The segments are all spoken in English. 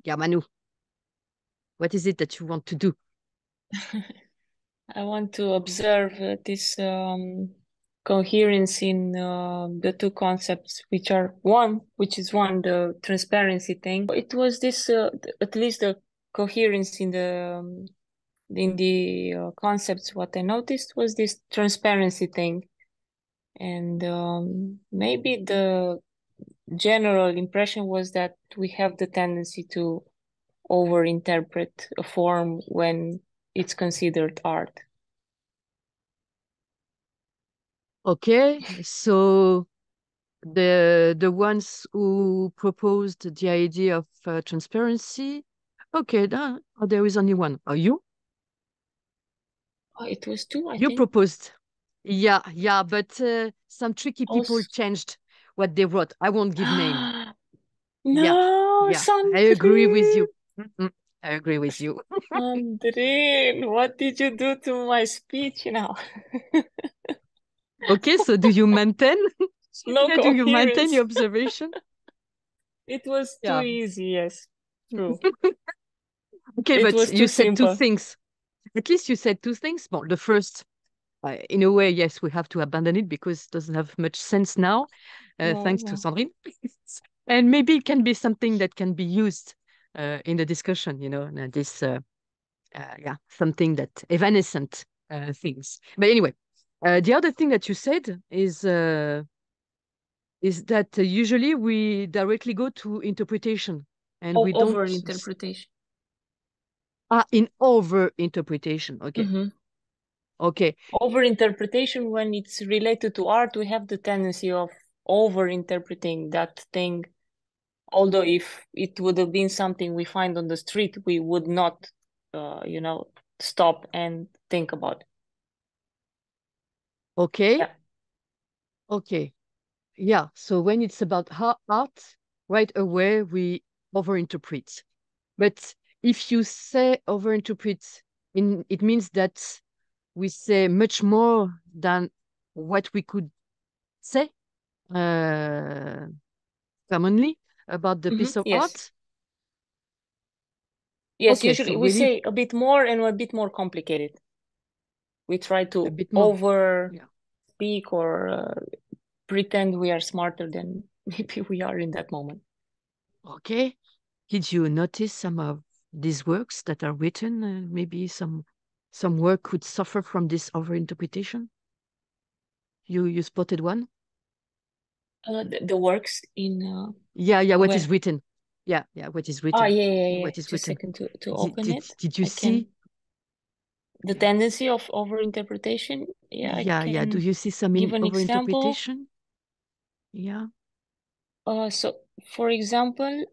Yeah, Manu, what is it that you want to do? I want to observe this coherence in the two concepts, which is one, the transparency thing. It was this, at least the coherence in the concepts. What I noticed was this transparency thing, and maybe the general impression was that we have the tendency to overinterpret a form when it's considered art. Okay, so the ones who proposed the idea of transparency. Okay, there is only one. Are you? Oh, it was two, I You think. proposed. Yeah, yeah, but some tricky people Also, changed what they wrote. I won't give name. Yeah, no, yeah, I agree with Sandrine, you. Mm-mm, I agree with you. Sandrine, what did you do to my speech now? Okay, so do you maintain? No Yeah, do you maintain coherence. your observation? It was too Yeah. easy, yes, true. Okay, It but was you too said two simple. things. At least you said two things. Well, the first, in a way, yes, we have to abandon it because it doesn't have much sense now, No, thanks to no. Sandrine. And maybe it can be something that can be used in the discussion, this, yeah, something that evanescent things. But anyway, the other thing that you said is that usually we directly go to interpretation and we don't Over interpretation. in over interpretation. Okay. Hmm. Okay. Over interpretation, when it's related to art, we have the tendency of over interpreting that thing. Although if it would have been something we find on the street, we would not, stop and think about it. Okay. Yeah. Okay. Yeah. So when it's about art, right away we overinterpret. But if you say overinterpret, it means that we say much more than what we could say uh, commonly about the piece of Yes. art. Yes, Okay, so usually we really say a bit more and a bit more complicated. We try a to bit more. over Yeah. speak or pretend we are smarter than maybe we are in that moment. Okay. Did you notice some of these works that are written? Maybe some work could suffer from this overinterpretation. You spotted one? The works in Yeah, yeah. What is where? written? Yeah, yeah. What is Ah, written? yeah, yeah, yeah. What is Just a written? second to Did open did it. did you I can see? the Yeah, tendency of overinterpretation. Yeah, I yeah, yeah. Do can you see some in give an example. overinterpretation? Yeah. So for example,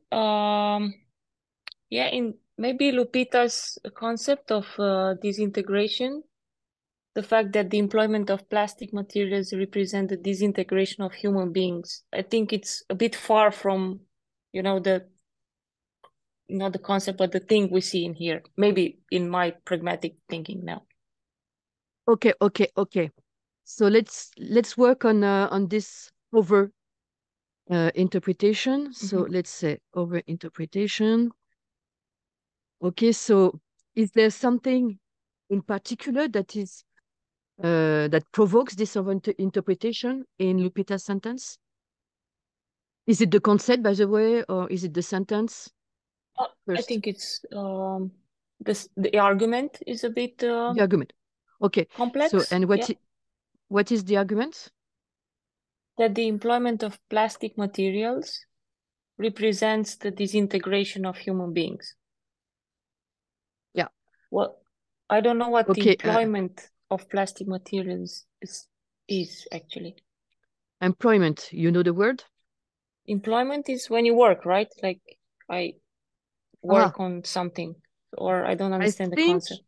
yeah, in maybe Lupita's concept of disintegration, the fact that the employment of plastic materials represent the disintegration of human beings. I think it's a bit far from, the not the concept, but the thing we see in here. Maybe in my pragmatic thinking now. Okay, okay, okay. So let's work on this over interpretation. So Hmm. let's say over interpretation. Okay, so is there something in particular that provokes this interpretation in Lupita's sentence? Is it the concept, by the way, or is it the sentence I first? think it's the argument is a bit The argument. Okay. So, complex. and Yeah, what is the argument? that the employment of plastic materials represents the disintegration of human beings. Yeah. Well, I don't know what the Okay. employment of plastic materials is actually. Employment. You know the word? Employment is when you work, right? Like I Ah, work on something, or I don't I understand the think concept.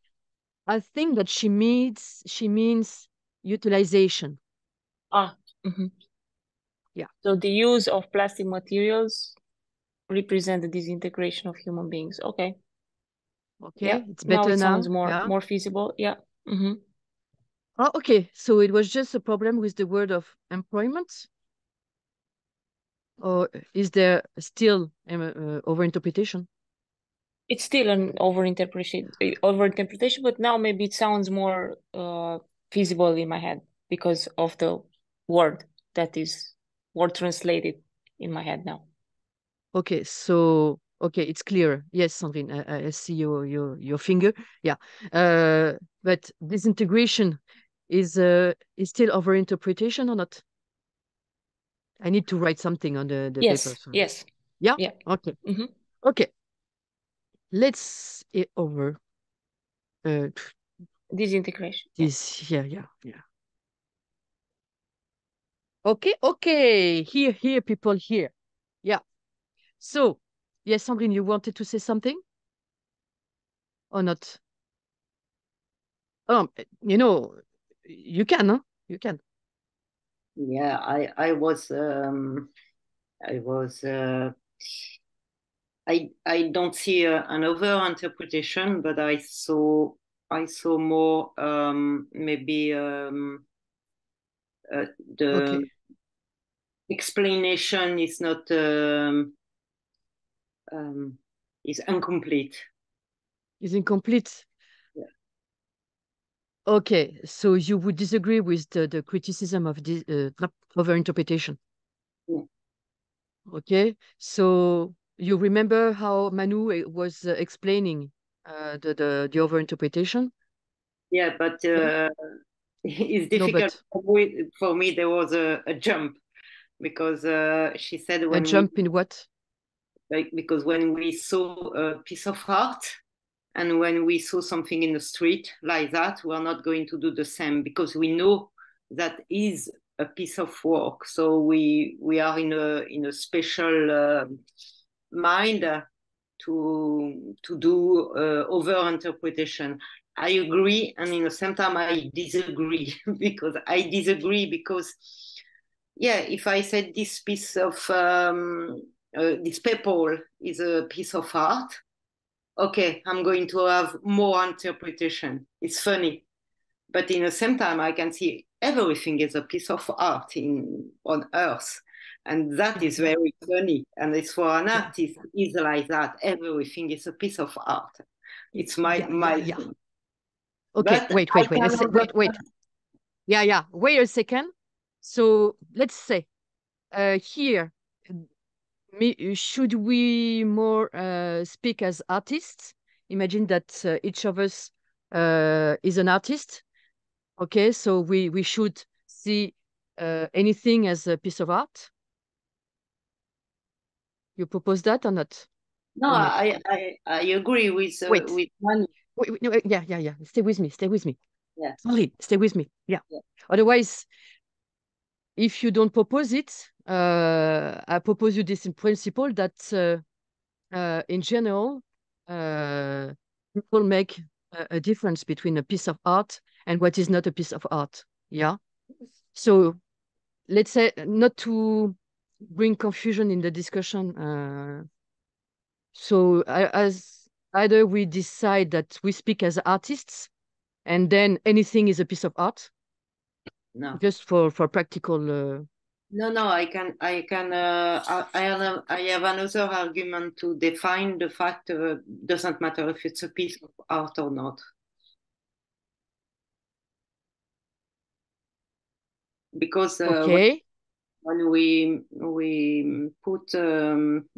I think that she means utilization. Ah, mhm. Yeah. So the use of plastic materials represent the disintegration of human beings. Okay. Yeah. Okay. It's Now better it sounds now. more Yeah. more feasible. Yeah. Hmm. Oh, okay. So it was just a problem with the word of employment, or is there still overinterpretation? it's still an overinterpretation, but now maybe it sounds more feasible in my head because of the word that is word translated in my head now. Okay, so okay, it's clear. Yes, Sandrine, I see your finger. Yeah, but this integration is still overinterpretation or not? I need to write something on the paper. Yes, So yes, yeah, yeah. okay, Mm-hmm. okay. Let's over uh, Disintegration. Yeah. this. Yeah, yeah, yeah. Okay, okay. Here, people, here. Yeah. So, yes, Sandrine, you wanted to say something or not? You know, you can, huh? You can. Yeah, I was I don't see an over interpretation, but I saw more maybe the Okay, explanation is not um, is incomplete. it's incomplete. Yeah. Okay, so you would disagree with the criticism of this overinterpretation. Yeah. Okay, so you remember how Manu was explaining the overinterpretation? Yeah, but Yeah. it's No, difficult but for me. There was a jump because she said a when we jump in what? like because when we saw a piece of art and when we saw something in the street like that, we are not going to do the same because we know that is a piece of work. So we are in a special mind to do over interpretation. I agree, and in the same time I disagree because I disagree because yeah, if I said this piece of this paper is a piece of art, okay, I'm going to have more interpretation. It's funny, but in the same time, I can see everything is a piece of art in on Earth, and that Yeah, is yeah, very funny. And it's for an yeah, artist, is like that. Everything is a piece of art. It's my yeah, yeah, my yeah. thing. Okay, But wait, I wait, wait. can Wait. Yeah, yeah. Wait a second. So let's say here, should we more speak as artists? Imagine that each of us is an artist. Okay, so we should see anything as a piece of art. You propose that or not? no, Or not? I agree Wait, with Manu. no, yeah, yeah, yeah. Stay with me. Stay with me. Yeah, Sorry, stay with me. Yeah. yeah. Otherwise, if you don't propose it, I propose you this in principle that in general, people make a difference between a piece of art and what is not a piece of art. Yeah. So let's say not to bring confusion in the discussion. As either we decide that we speak as artists and then anything is a piece of art, No. just for practical. No, I have another argument to define the fact doesn't matter if it's a piece of art or not. Because Okay. when we put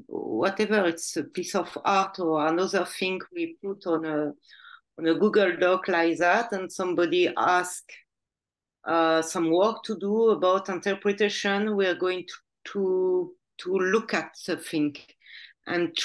whatever it's a piece of art or another thing we put on a Google Doc like that, and somebody asks some work to do about interpretation, we are going to look at the thing and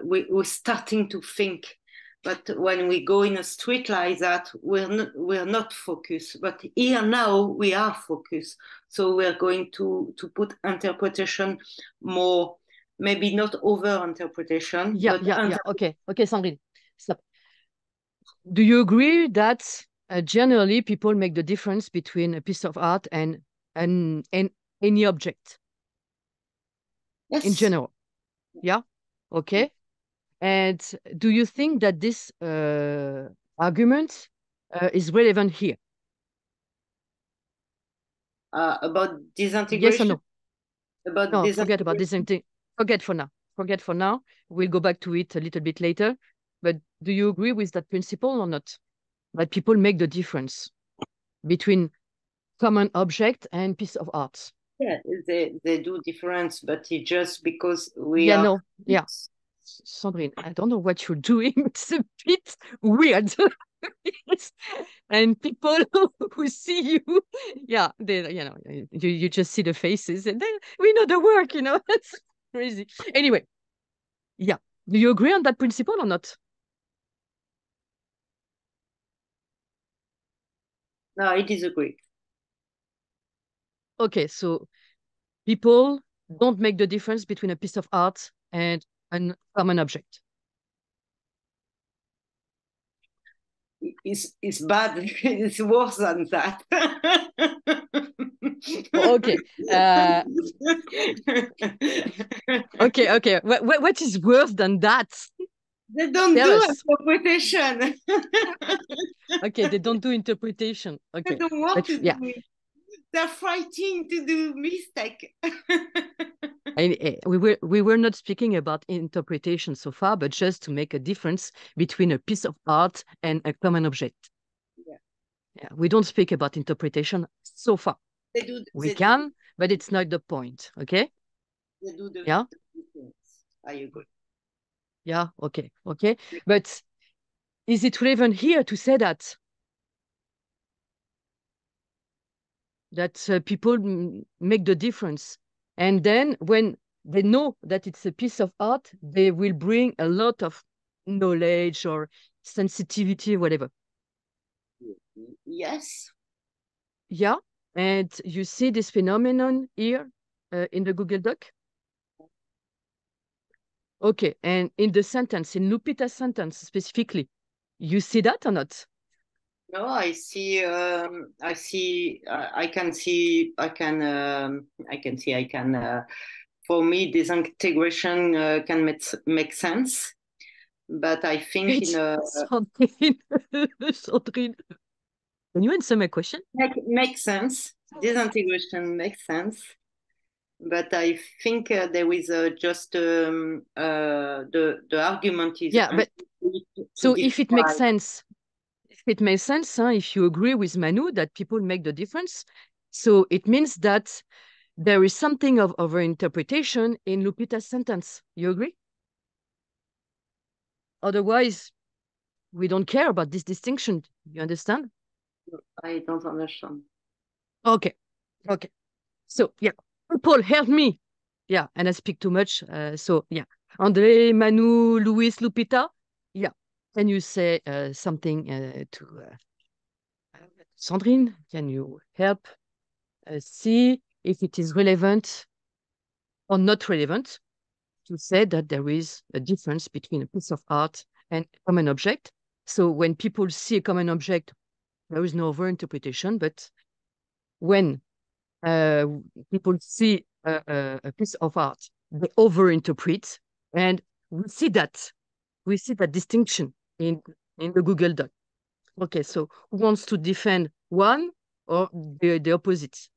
we're starting to think. But when we go in a street like that, we're not focused. But here now we are focused. So we're going to put interpretation more, maybe not over interpretation, Yeah, but yeah, yeah. Okay, okay, Sandrine, stop. Do you agree that generally people make the difference between a piece of art and any object in yes. general? Yeah. Okay. And do you think that this argument is relevant here? About Yes or disintegration, no? about No, forget about disintegration. this thing. Forget for now. forget for now. We'll go back to it a little bit later. But do you agree with that principle or not? That people make the difference between common object and piece of art. Yeah, they do difference, but it's just because we Yeah, are. no, yeah. Sandrine, I don't know what you're doing. It's a bit weird. And people who see you, yeah, they, you just see the faces and then we know the work, It's crazy. Anyway, yeah. Do you agree on that principle or not? No, I disagree. Okay, so people don't make the difference between a piece of art and a common object. It's bad. It's worse than that. Okay. Okay. What is worse than that? They don't Tell do us. interpretation. Okay, they don't do interpretation. They Okay. don't want But to yeah, do it. They're frightened to do mistake. we were not speaking about interpretation so far, but just to make a difference between a piece of art and a common object. Yeah, we don't speak about interpretation so far. We can, but it's not the point. Okay. They do the Yeah. difference. I agree. Yeah. Okay. But is it relevant here to say that people make the difference, and then when they know that it's a piece of art, they will bring a lot of knowledge or sensitivity, whatever. Yes. Yeah. And you see this phenomenon here in the Google Doc. Okay. And in the sentence, in Lupita's sentence specifically, you see that or not? No, I see. I see. I can see. I can. I can see. I can. For me, this integration can make sense, but I think Wait, Sandrine, Sandrine, can you answer my question? makes sense. This integration makes sense, but I think there is just the argument is Yeah, but so if it makes sense, if you agree with Manu that people make the difference, so it means that there is something of overinterpretation in Lupita's sentence. You agree? Otherwise, we don't care about this distinction. You understand? I don't understand. Okay. So, yeah, Paul, help me. Yeah, and I speak too much. So, yeah, Andrei, Manu, Luis, Lupita. Yeah, can you say something to Sandrine? Can you help see if it is relevant or not relevant to say that there is a difference between a piece of art and a common object? So when people see a common object, there is no overinterpretation, but when people see a piece of art, they overinterpret, and we see that distinction in the Google Doc. Okay, so who wants to defend one or the opposite?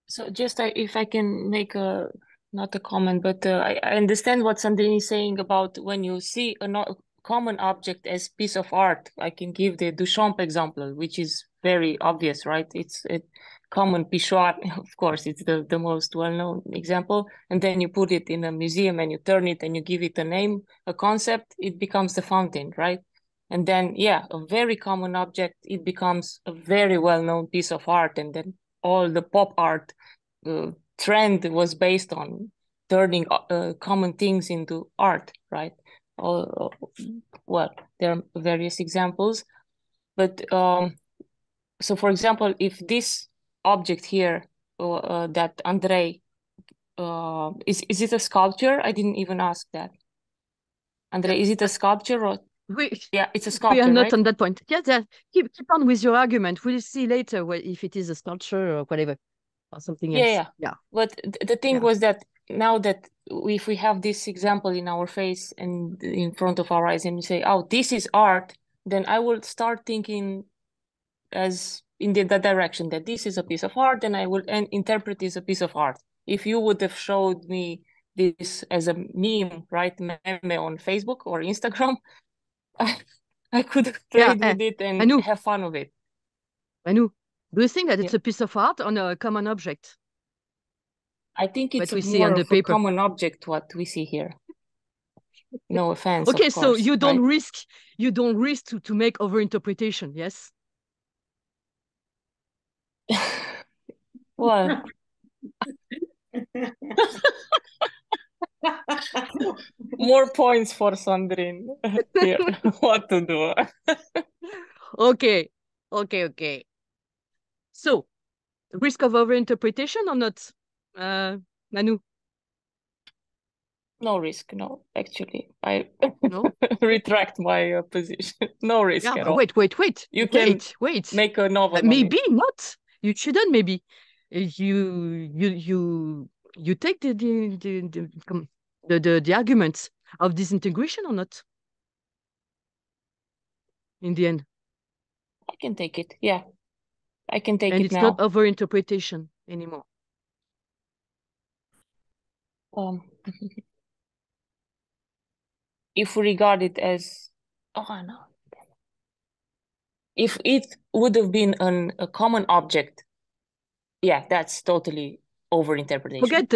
So just if I can make not a comment, but I understand what Sandrine is saying about when you see a common object as piece of art. I can give the Duchamp example, which is very obvious, right? It's a common pissoir, of course, it's the most well-known example. And then you put it in a museum and you turn it and you give it a name, a concept, it becomes the fountain, right? And then, yeah, a very common object, it becomes a very well-known piece of art. And then all the pop art trend was based on turning common things into art, right? Well, there are various examples, but so for example, if this object here that Andrei is it a sculpture? I didn't even ask that. Andrei, is it a sculpture or? Yeah, it's a sculpture. We are not right? on that point. Yes, keep on with your argument. We'll see later if it is a sculpture or whatever, or something else. Yeah. But the thing was that now that if we have this example in our face and in front of our eyes and we say, oh, this is art, then I will start thinking as in the direction that this is a piece of art, and I will interpret this a piece of art. If you would have showed me this as a meme, right, meme on Facebook or Instagram, I could have played with it and have fun with it. Anu, do you think that it's a piece of art or a common object? I think it's more of a common object what we see here. No offense. Okay, of course, so you don't right? risk to make overinterpretation, yes? Well, more points for Sandrine here. What to do? Okay. So, risk of overinterpretation or not, Manu? No risk, no. Actually, I No? retract my position. No risk at all. Wait. You can make a novel. Maybe not. You shouldn't. Maybe you take the arguments of disintegration or not. In the end, I can take it. Yeah, I can take it now. And it's not overinterpretation anymore. If we regard it as, if it would have been a common object, yeah, that's totally overinterpretation. Forget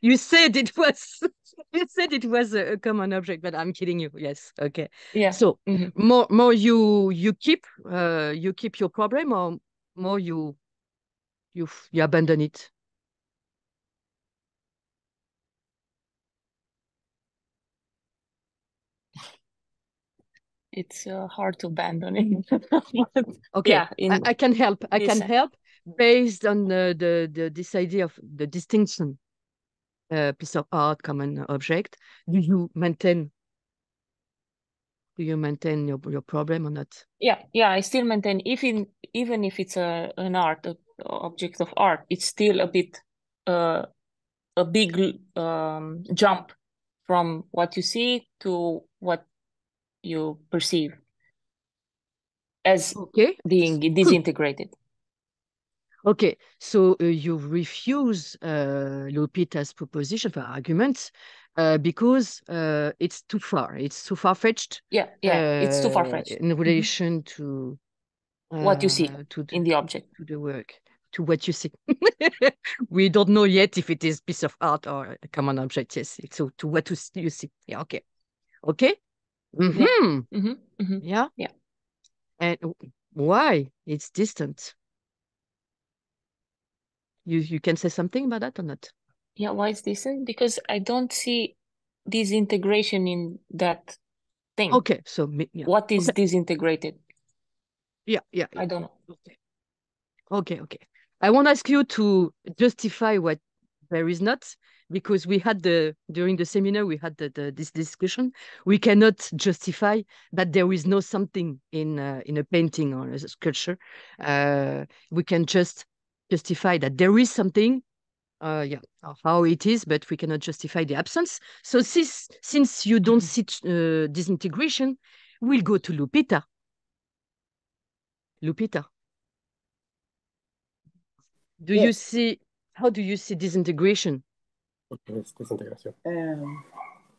you said it was you said it was a common object, but I'm kidding you. Yes, okay. Yeah. So more you keep your problem, or more you abandon it. It's hard to abandon it. Okay, yeah, I can help. I can help based on this idea of the distinction. Piece of art, common object. Do you maintain your problem or not? Yeah, I still maintain. Even if it's an object of art, it's still a bit a big jump from what you see to what you perceive as being disintegrated. Okay, so you refuse Lupita's proposition for arguments because it's too far. It's too far-fetched. Yeah, it's too far-fetched in relation to what you see in the object, to the work, to what you see. We don't know yet if it is piece of art or a common object. Yes, so to what you see. Yeah, okay. Yeah. And why it's distant? You can say something about that or not? Yeah, why it's distant? Because I don't see disintegration in that thing. Okay, so what is disintegrated? Yeah. I don't know. Okay. I won't ask you to justify what there is not, because we had during the seminar we had this discussion. We cannot justify that there is no something in a painting or a sculpture. We can just justify that there is something, how it is, but we cannot justify the absence. So since you don't see disintegration, we'll go to Lupita. How do you see disintegration? ¿Por qué es desintegración?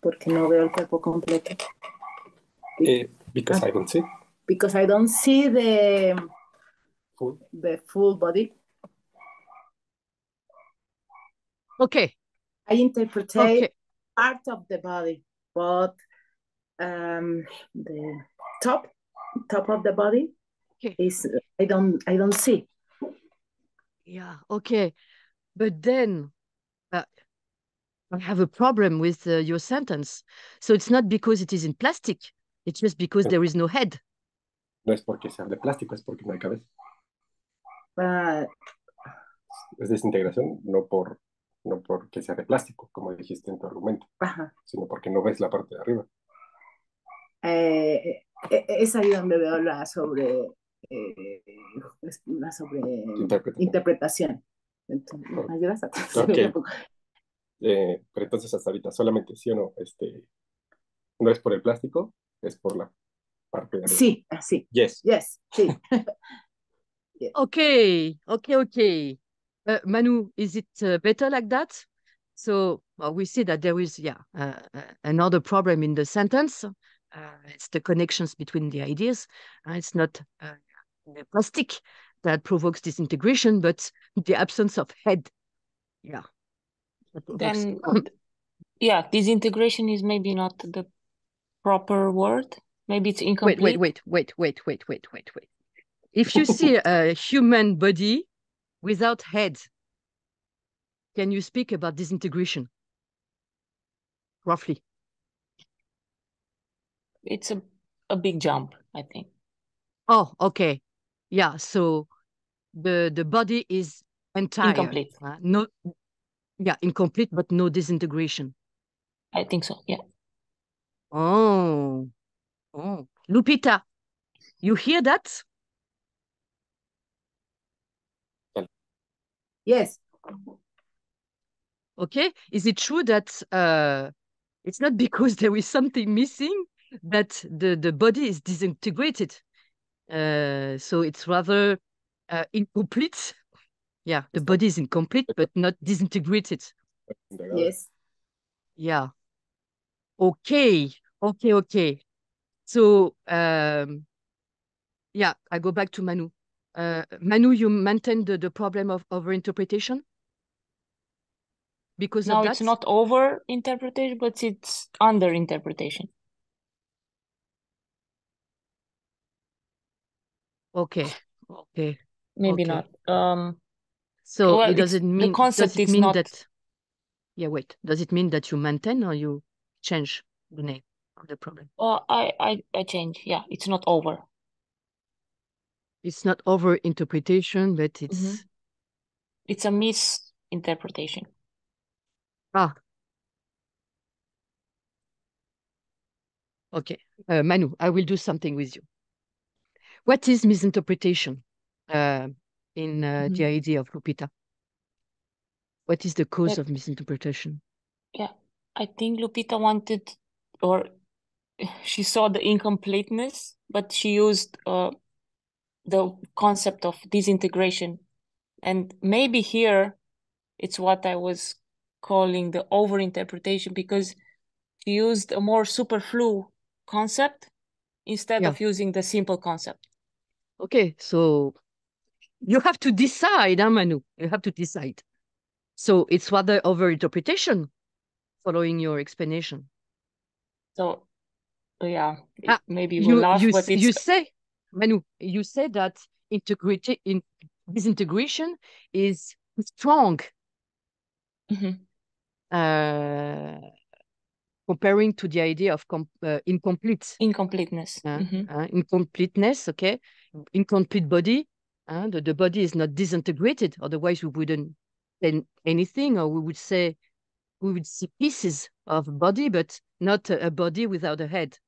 Porque no veo el cuerpo completo. Because I don't see. Because I don't see the full body. Okay. I interpret part of the body, but the top of the body is I don't see. Yeah, okay. But then I have a problem with your sentence. So it's not because it is in plastic. It's just because there is no head. No es porque sea de plástico, es porque no hay cabeza. Es desintegración, no porque sea de plástico, como dijiste en tu argumento, sino porque no ves la parte de arriba. Es ahí donde veo la sobre interpretación. Entonces, ¿me ayudas a pero entonces hasta ahorita solamente sí o no, no es por el plástico, es por la parte de arriba. Sí, así. Yes, sí. Okay. Manu, is it better like that? So we see that there is, another problem in the sentence. It's the connections between the ideas. It's not the plastic that provokes disintegration, but the absence of head. Yeah. That provokes. Then, yeah, disintegration is maybe not the proper word. Maybe it's incomplete. Wait. If you see a human body without head, can you speak about disintegration? Roughly. It's a big jump, I think. Oh, okay. Yeah, so the body is entire. Incomplete. No, yeah, incomplete, but no disintegration. I think so, yeah. Oh. Lupita, you hear that? Yes. Okay. Is it true that it's not because there is something missing that the body is disintegrated? So it's rather incomplete. Yeah, the body is incomplete, but not disintegrated. Yes. Yeah. Okay. So, yeah, I go back to Manu. Manu, you maintain the problem of overinterpretation because of No, that? it's not over interpretation, but it's under interpretation. Okay. Maybe Okay. not. So well, it doesn't mean, the concept does it is mean not. that, yeah, wait, does it mean that you maintain or you change the name of the problem? I change. Yeah, it's not over. It's not overinterpretation, but it's It's a misinterpretation. Okay. Manu, I will do something with you. What is misinterpretation in the idea of Lupita? What is the cause of misinterpretation? Yeah, I think Lupita wanted, or she saw the incompleteness, but she used the concept of disintegration. And maybe here it's what I was calling the overinterpretation, because she used a more superfluous concept instead of using the simple concept. Okay, so you have to decide, Manu. You have to decide. So it's rather overinterpretation following your explanation. So, yeah, maybe you will laugh, but it's... You say, Manu, you say that disintegration is strong. Comparing to the idea of incompleteness. Incompleteness, okay? Incomplete body. The body is not disintegrated. Otherwise, we wouldn't say anything, or we would see pieces of body, but not a body without a head.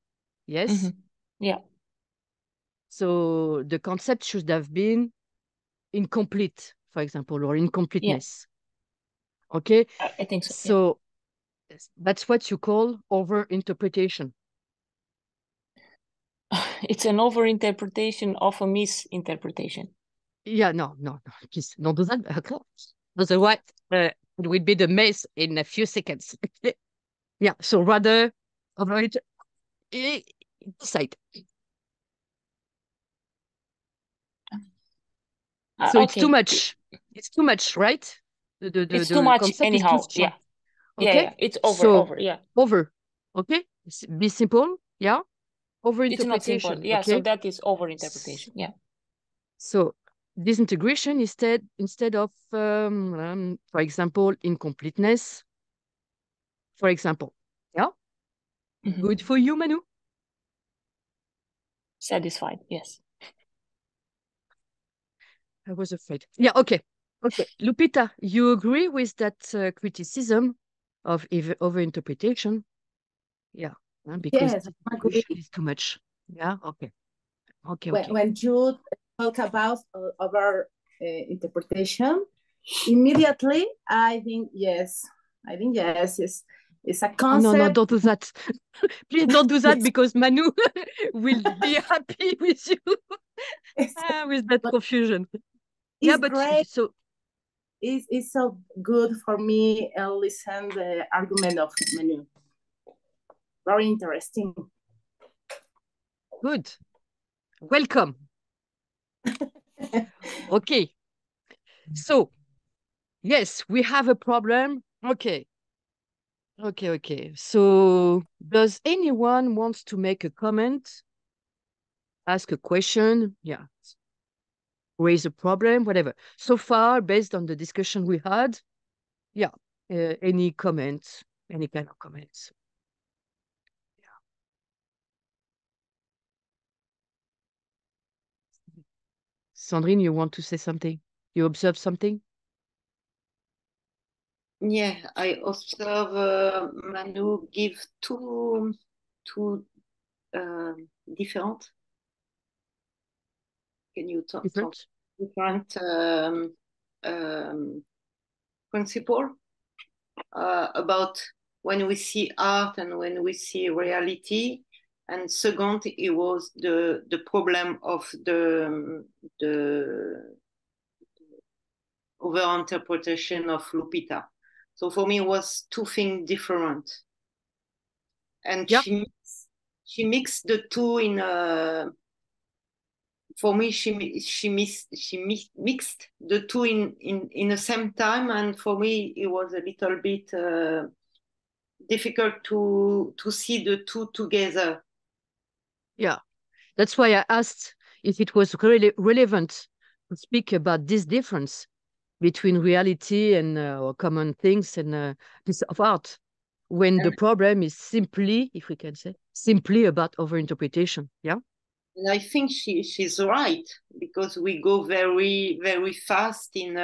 Yes? Yeah. So the concept should have been incomplete, for example, or incompleteness. Yeah. Okay? I think so. So that's what you call overinterpretation. It's an overinterpretation of a misinterpretation. Yeah, no. Please, don't do that. Otherwise, it will be the mess in a few seconds. Yeah, so rather decide. So it's too much. It's too much, right? It's too much anyhow. Yeah. Okay. Yeah. It's over. Yeah. Over. Okay. Be simple. Yeah. Overinterpretation. It's not simple. Yeah. Okay? So that is overinterpretation. Yeah. So disintegration instead of, for example, incompleteness. For example. Yeah. Good for you, Manu. Satisfied. Yes. I was afraid. Yeah. Okay. Lupita, you agree with that criticism of overinterpretation? Yeah. Because yes, I agree. Is too much. Yeah. Okay. When you talk about over interpretation, immediately I think yes. It's a concept. Oh, no, don't do that. Please don't do that because Manu will be happy with you. with that but confusion. It's Yeah, but great. so It's so good for me listen the argument of Menu. Very interesting. good. Welcome. Okay. So, yes, we have a problem. Okay. Okay. So, does anyone wants to make a comment? Ask a question? Yeah. Raise a problem, whatever. So far, based on the discussion we had, yeah, any comments, any kind of comments? Yeah. Sandrine, you want to say something? You observe something? Yeah, I observe Manu give two different. Can you talk different principle about when we see art and when we see reality? And second, it was the problem of the overinterpretation of Lupita. So for me, it was two things different. And yeah. she mixed the two in a. For me, she mixed the two in the same time, and for me, it was a little bit difficult to see the two together. Yeah, that's why I asked if it was really relevant to speak about this difference between reality and common things and piece of art, when the problem is simply, if we can say, simply about overinterpretation. Yeah. And I think she's right, because we go very, very fast in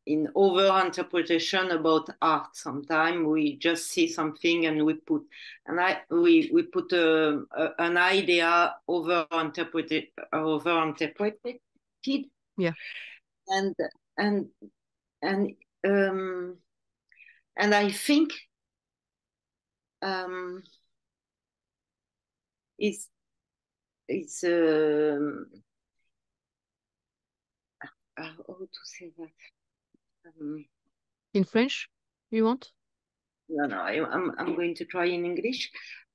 in over-interpretation about art. Sometimes we just see something and we put an idea over-interpreted. Yeah. And I think it's how to say that in French, you want? No, I'm going to try in English.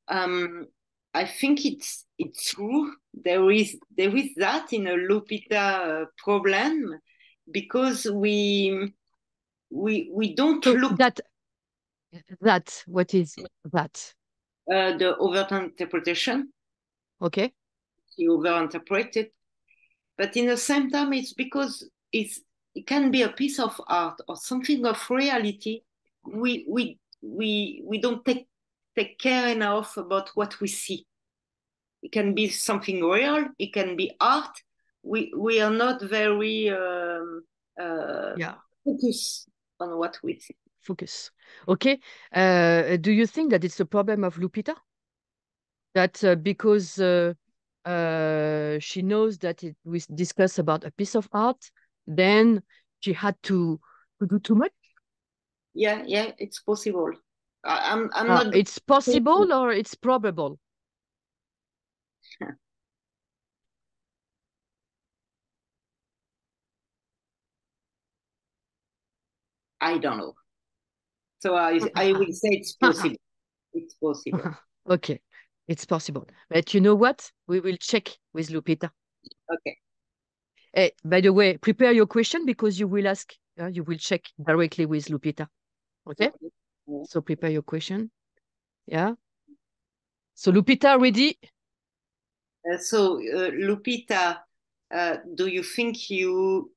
I think it's true. There is that in a Lupita problem, because we don't so look that what is that? The overinterpretation. Okay. She overinterpreted, but in the same time, it's because it can be a piece of art or something of reality. We don't take care enough about what we see. It can be something real. It can be art. We are not very focused on what we see. Focus. Okay. Do you think that it's a problem of Lupita? That because she knows that we discuss about a piece of art, then she had to do too much? Yeah, it's possible. I'm not. It's possible or it's probable? I don't know. So I will say it's possible. It's possible. Okay, it's possible. But you know what? We will check with Lupita. Okay. Hey, by the way, prepare your question because you will ask, you will check directly with Lupita. Okay? Yeah. So prepare your question. Yeah. So Lupita, ready? Lupita, do you think you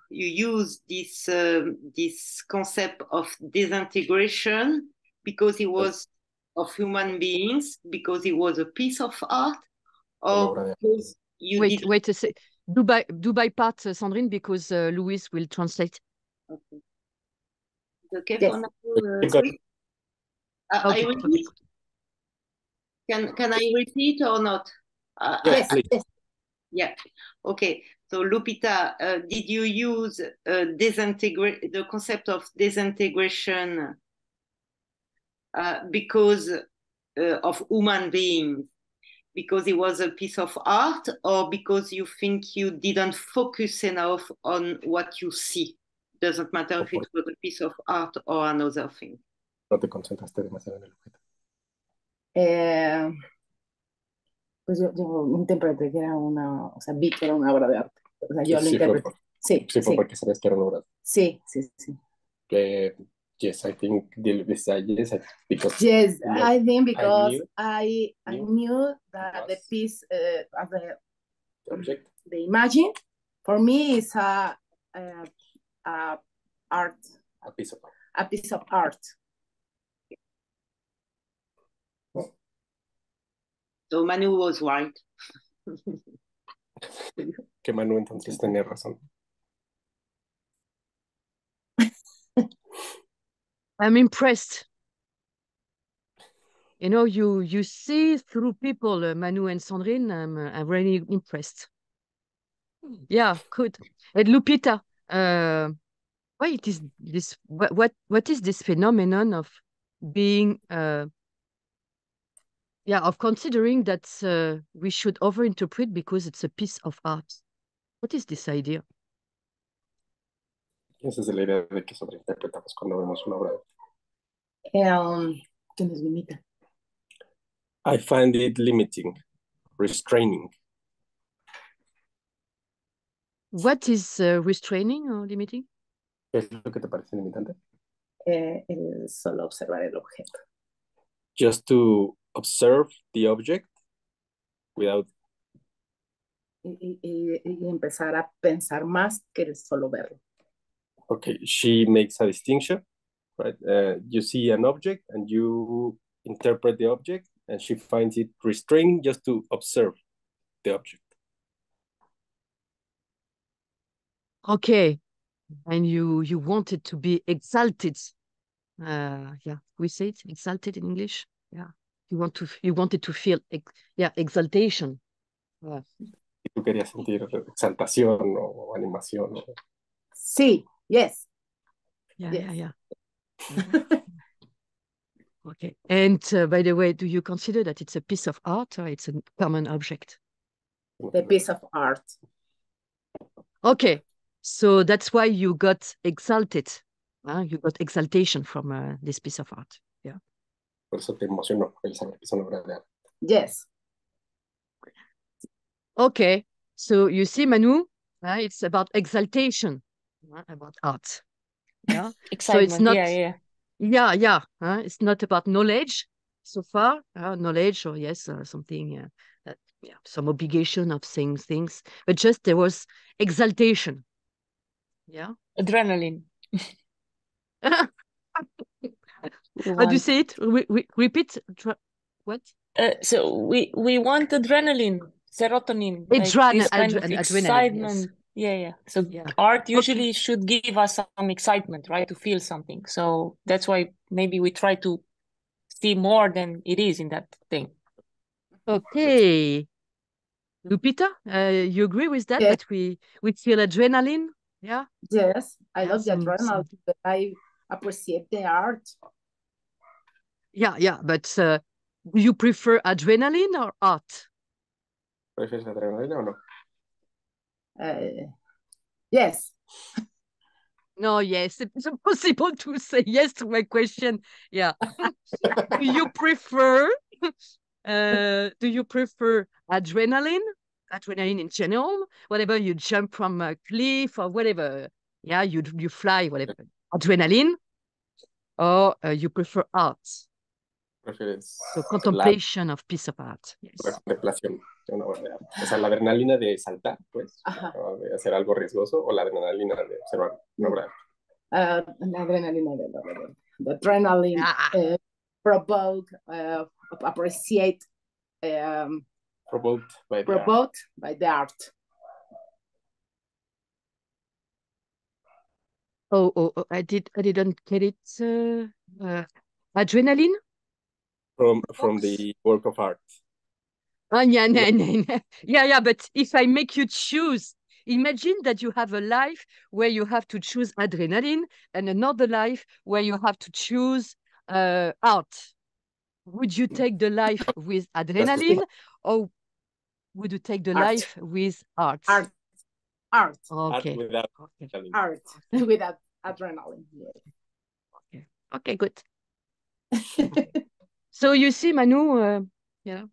use this concept of disintegration because it was of human beings, because it was a piece of art, or because you wait a sec. Do by part, Sandrine, because Louis will translate. Okay. Okay, yes. for now, Okay. I repeat. Can I repeat or not? Yes. Yeah. Okay. So Lupita, did you use the concept of disintegration because of human beings? because it was a piece of art, or because you think you didn't focus enough on what you see? Doesn't matter if it was a piece of art or another thing. No te concentraste demasiado en el objeto. Pues yo interpreté que era una, o sea, vi que era una obra de arte. O sea, yo lo interpreté. Sí, sí, fue porque sabes que era una obra. Sí. Yes, I think yes, because yes, I think because I I knew that the piece of the object, the imagine, for me is art, a piece of art. A piece of art. So Manu was right. Que Manu entonces tenía razón. I'm impressed. You know, you see through people, Manu and Sandrine. I'm really impressed. Yeah, good. And Lupita, why it is this? What is this phenomenon of being? Of considering that we should overinterpret because it's a piece of art. What is this idea? Esa es la idea de que sobreinterpretamos cuando vemos una obra. ¿Qué nos limita? I find it limiting, restraining. What is restraining or limiting? ¿Qué es lo que te parece limitante? El solo observar el objeto. Just to observe the object without. Y empezar a pensar más que el solo verlo. Okay, she makes a distinction, right? You see an object and you interpret the object, and she finds it restraining just to observe the object. Okay, and you want it to be exalted. We say it exalted in English. Yeah, you want it to feel exaltation. Y tú querías sentir exaltación o animación. Sí, yes. Yeah. Okay. And by the way, do you consider that it's a piece of art or it's a common object? The piece of art. Okay. So that's why you got exalted. You got exaltation from this piece of art. Yeah. Por eso te emocionó el saber que es una obra de arte. Yes. Okay. So you see, Manu, it's about exaltation, about art. Yeah. Excitement. So it's not. Yeah. It's not about knowledge so far. Knowledge or something. Some obligation of saying things, but just there was exaltation. Yeah. Adrenaline. How do you say it? Repeat. What? So we want adrenaline, serotonin, like this kind of excitement. Yes. So art usually should give us some excitement, right? To feel something. So that's why maybe we try to see more than it is in that thing. Okay. Lupita, you agree with that? Yes. That we feel adrenaline? Yeah. Yes, I love the adrenaline, but I appreciate the art. Yeah, but do you prefer adrenaline or art? ¿Prefieres adrenalina o no? Yes. No, yes. It's impossible to say yes to my question. Yeah. Do you prefer adrenaline? Adrenaline in general? Whatever, you jump from a cliff or whatever. Yeah, you fly, whatever. Adrenaline? Or you prefer art? Prefieres So contemplation of piece of art. Yes. La contemplación de una obra de arte. O sea, la adrenalina de saltar, pues, de hacer algo riesgoso, o la adrenalina de observar una obra de arte. La adrenalina the adrenaline provoke, appreciate, provoked by the art. Oh, I didn't get it. Adrenaline? From the work of art. Yeah, but if I make you choose, imagine that you have a life where you have to choose adrenaline and another life where you have to choose art. Would you take the life with adrenaline or would you take the Art. life with art? Art. Okay. Art without Okay. adrenaline. Art without adrenaline. Yeah. Okay, good. So you see, Manu, yeah,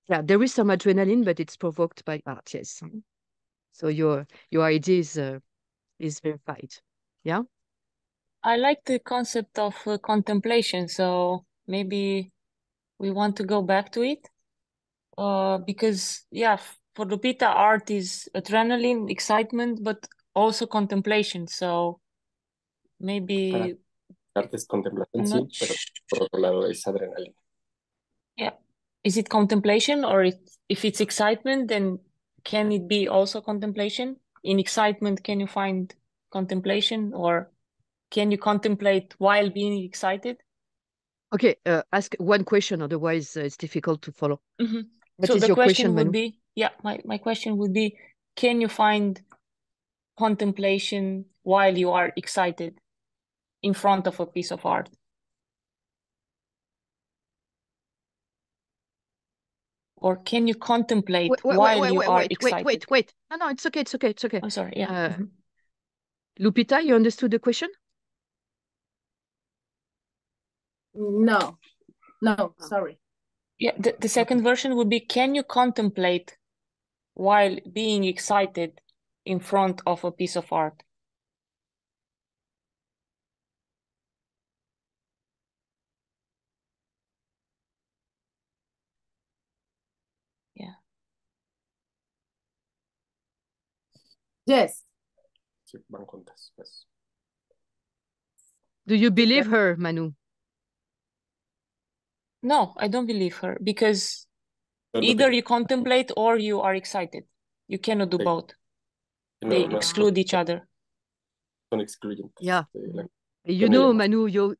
there is some adrenaline, but it's provoked by art, yes. So your idea is verified. Yeah. I like the concept of contemplation, so maybe we want to go back to it. Because for Lupita, art is adrenaline, excitement, but also contemplation. So maybe Arte es contemplación, I'm sí, not pero por otro lado es adrenalina. Yeah. Is it contemplation, or if it's excitement, then can it be also contemplation? In excitement, can you find contemplation, or can you contemplate while being excited? Okay, ask one question, otherwise it's difficult to follow. What So is the your question would Manu? be, my question would be, can you find contemplation while you are excited in front of a piece of art? Or can you contemplate while you are excited? Wait. No, it's okay. I'm sorry, yeah. Lupita, you understood the question? No, sorry. Yeah, the second version would be, can you contemplate while being excited in front of a piece of art? Yeah. Yes. Sí, van juntas, pues. Do you believe her, Manu? No, I don't believe her, because either you contemplate or you are excited. You cannot do both. They exclude each other. Son excluyentes. Yeah. You know, Manu, your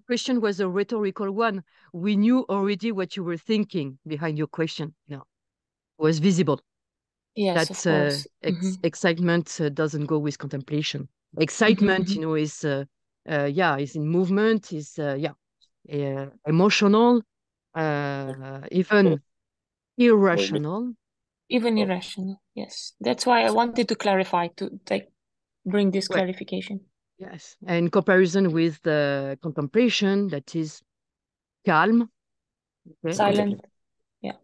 question was a rhetorical one. We knew already what you were thinking behind your question. No, it was visible. Yes, that of course. excitement doesn't go with contemplation. Excitement, you know, is in movement, is emotional, even irrational. Even irrational, yes. That's why I wanted to clarify, to bring this clarification. Yes, in comparison with the contemplation, that is calm, silent, yeah.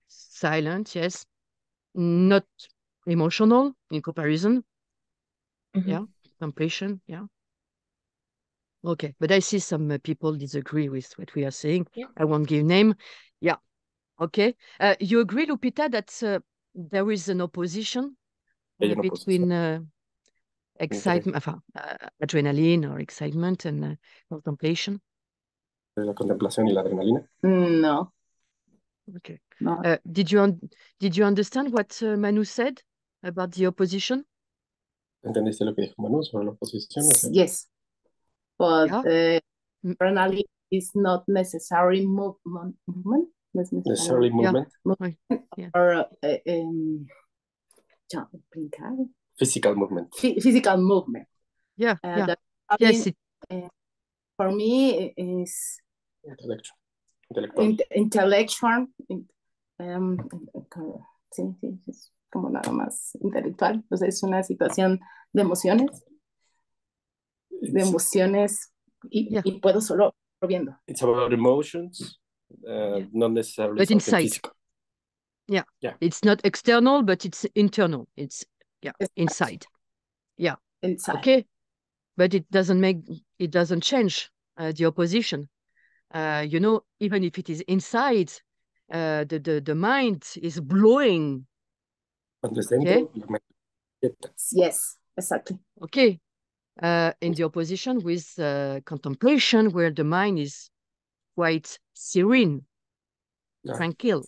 Silent, yes, not emotional in comparison. Yeah, contemplation, yeah. Okay, but I see some people disagree with what we are saying. Yeah. I won't give name. Yeah, okay. You agree, Lupita, that there is an opposition between excitement, adrenaline or excitement and contemplation? La contemplación y la adrenalina? No. Okay. No. Did you understand what Manu said about the opposition? ¿Entendiste lo que dijo Manu sobre la oposición? Yes, but adrenaline is not necessary movement. Necessarily movement? Yeah. Or physical movement. Physical movement. Yeah. Yes. For me, is intellectual. Sí, es como nada más intelectual. O sea, es una situación de emociones. Y puedo solo viendo. It's about emotions, not necessarily but something inside. physical. Yeah. It's not external, but it's internal. It's inside. Yeah. Inside. Okay. But it doesn't change the opposition. You know, even if it is inside, the mind is blowing. Okay? Yes, exactly. Okay. In the opposition with contemplation, where the mind is quite serene, tranquil.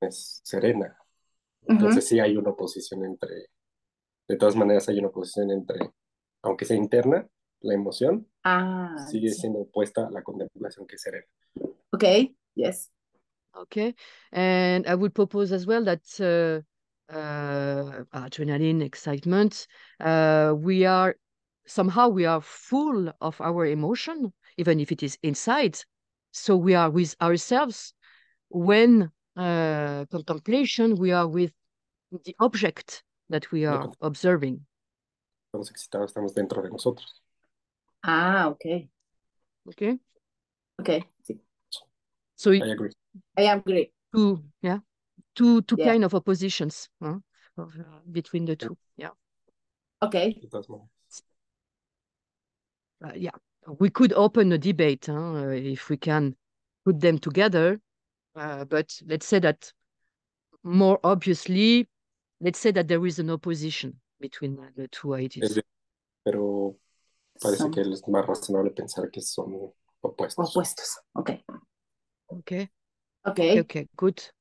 Es serena. Entonces sí hay una oposición de todas maneras hay una oposición entre, aunque sea interna, la emoción sigue siendo opuesta a la contemplación que es serena. Okay, yes. Okay, and I would propose as well that adrenaline, excitement, we are full of our emotion, even if it is inside. So we are with ourselves when contemplation, we are with the object that we are observing. Estamos excitados, estamos dentro de nosotros. Ah, okay. Okay. Okay. So I agree. I agree. Two kind of oppositions between the two. Yeah. Okay. Yeah, we could open a debate if we can put them together, but let's say that more obviously, let's say that there is an opposition between the two ideas. Pero parece que es más razonable pensar que son opuestos. Opuestos. Okay. Okay. Okay. Okay. Good.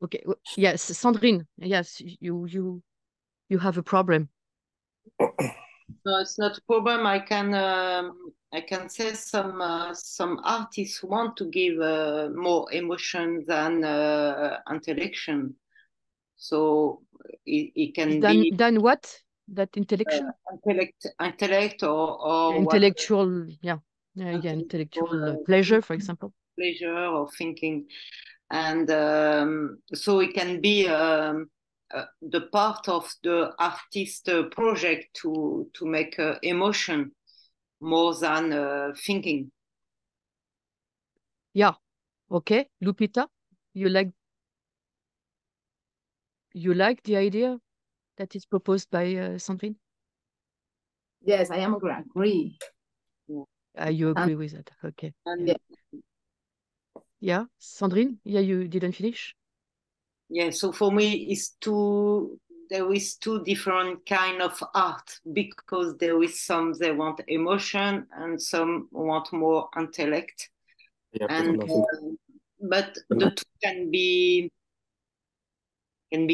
Okay. Yes, Sandrine. Yes, you have a problem. No, it's not a problem. I can say some artists want to give more emotion than intellection. So it can be than what? That intellection? Intellect or intellectual, intellectual pleasure, for example. Pleasure or thinking, and so it can be the part of the artist project to make emotion more than thinking. Yeah. Okay, Lupita, you like the idea that is proposed by Sandrine? Yes, I am agree. You agree with that? Okay. Yeah, Sandrine? Yeah, you didn't finish? Yeah, so for me, there is two different kind of art, because there is some they want emotion and some want more intellect. Yeah, and but the two can be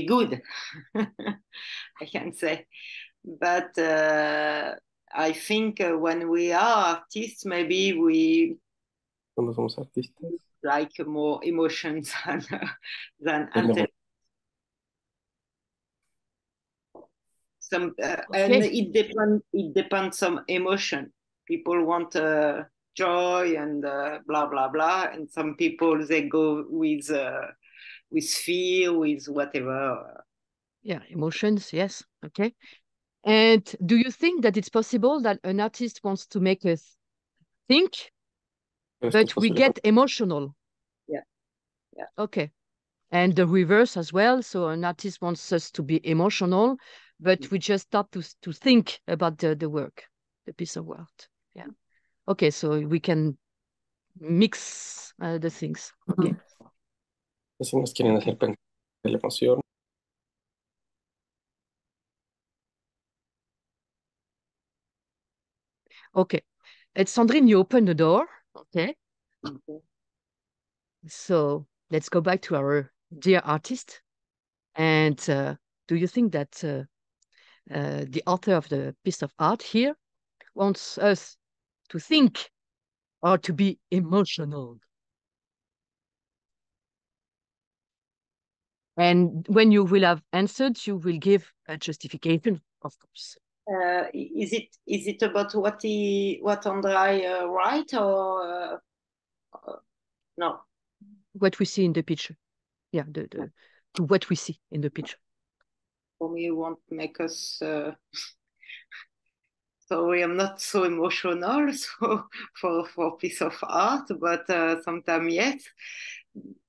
good. I can say, but I think when we are artists, maybe we Cuando somos artistas, like more emotions than intellect. And it depends some emotion. People want joy and blah blah blah, and some people they go with fear, with whatever. Yeah, emotions, yes. Okay. And do you think that it's possible that an artist wants to make us think, but we get emotional? Yeah. Okay. And the reverse as well. So an artist wants us to be emotional, but we just start to think about the work, the piece of work. Yeah. Okay, so we can mix the things. Okay. Así nos quieren hacer pensar en la emoción. Okay. Sandrine, you open the door. Okay. So let's go back to our dear artist. And do you think that the author of the piece of art here wants us to think or to be emotional? And when you will have answered, you will give a justification, of course. Is it about what Andrei write or no? What we see in the picture. Yeah, to what we see in the picture. For me, it won't make us. Sorry, I'm not so emotional for piece of art, but sometimes yes.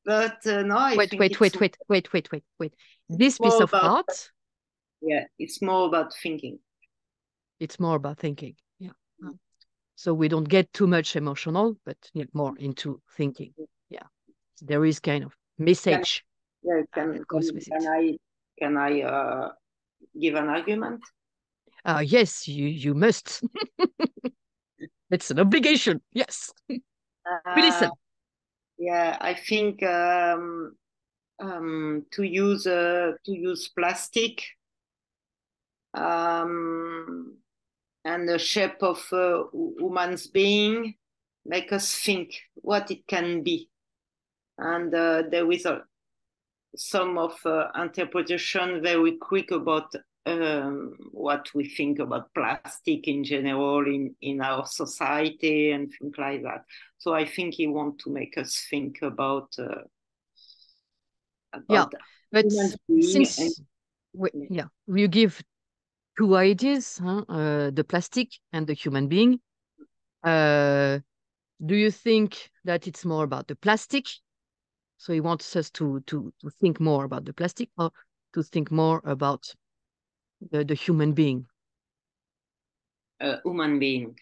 But no, I wait, think wait. This piece of art. Yeah, it's more about thinking. It's more about thinking. Yeah. So we don't get too much emotional, but more into thinking. Yeah. There is kind of message. Can I give an argument? Yes, you must. It's an obligation. Yes. We listen. Yeah, I think to use plastic and the shape of a woman's being make us think what it can be, and there is some of interpretation very quick about what we think about plastic in general in our society and things like that. So I think he wants to make us think about about but human being since you give two ideas, the plastic and the human being. Do you think that it's more about the plastic? So he wants us to think more about the plastic, or to think more about the human being? Human being.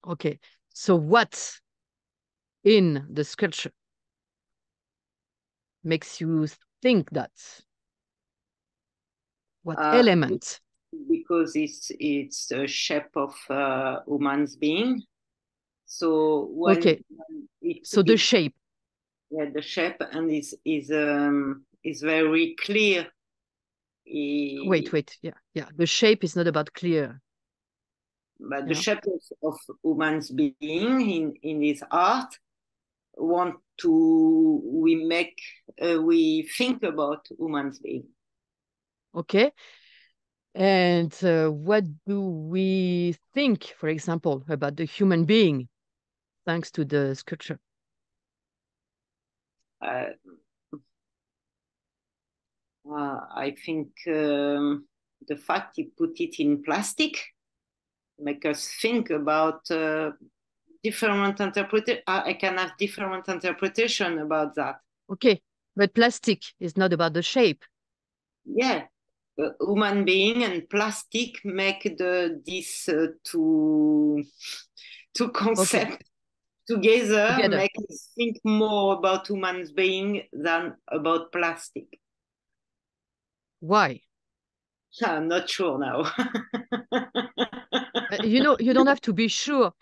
Okay. So what in the sculpture makes you think that? What element? Because it's a shape of human's being. So when so the shape. Yeah, the shape, and is very clear. Wait. Yeah. The shape is not about clear. But the shape of human's being in this art we think about human's being. Okay. And what do we think, for example, about the human being, thanks to the sculpture? I think the fact he put it in plastic make us think about different interpretation. I can have different interpretation about that. Okay, but plastic is not about the shape. Yeah, human being and plastic make this two concepts together make us think more about human being than about plastic. Why? I'm not sure now. You don't have to be sure.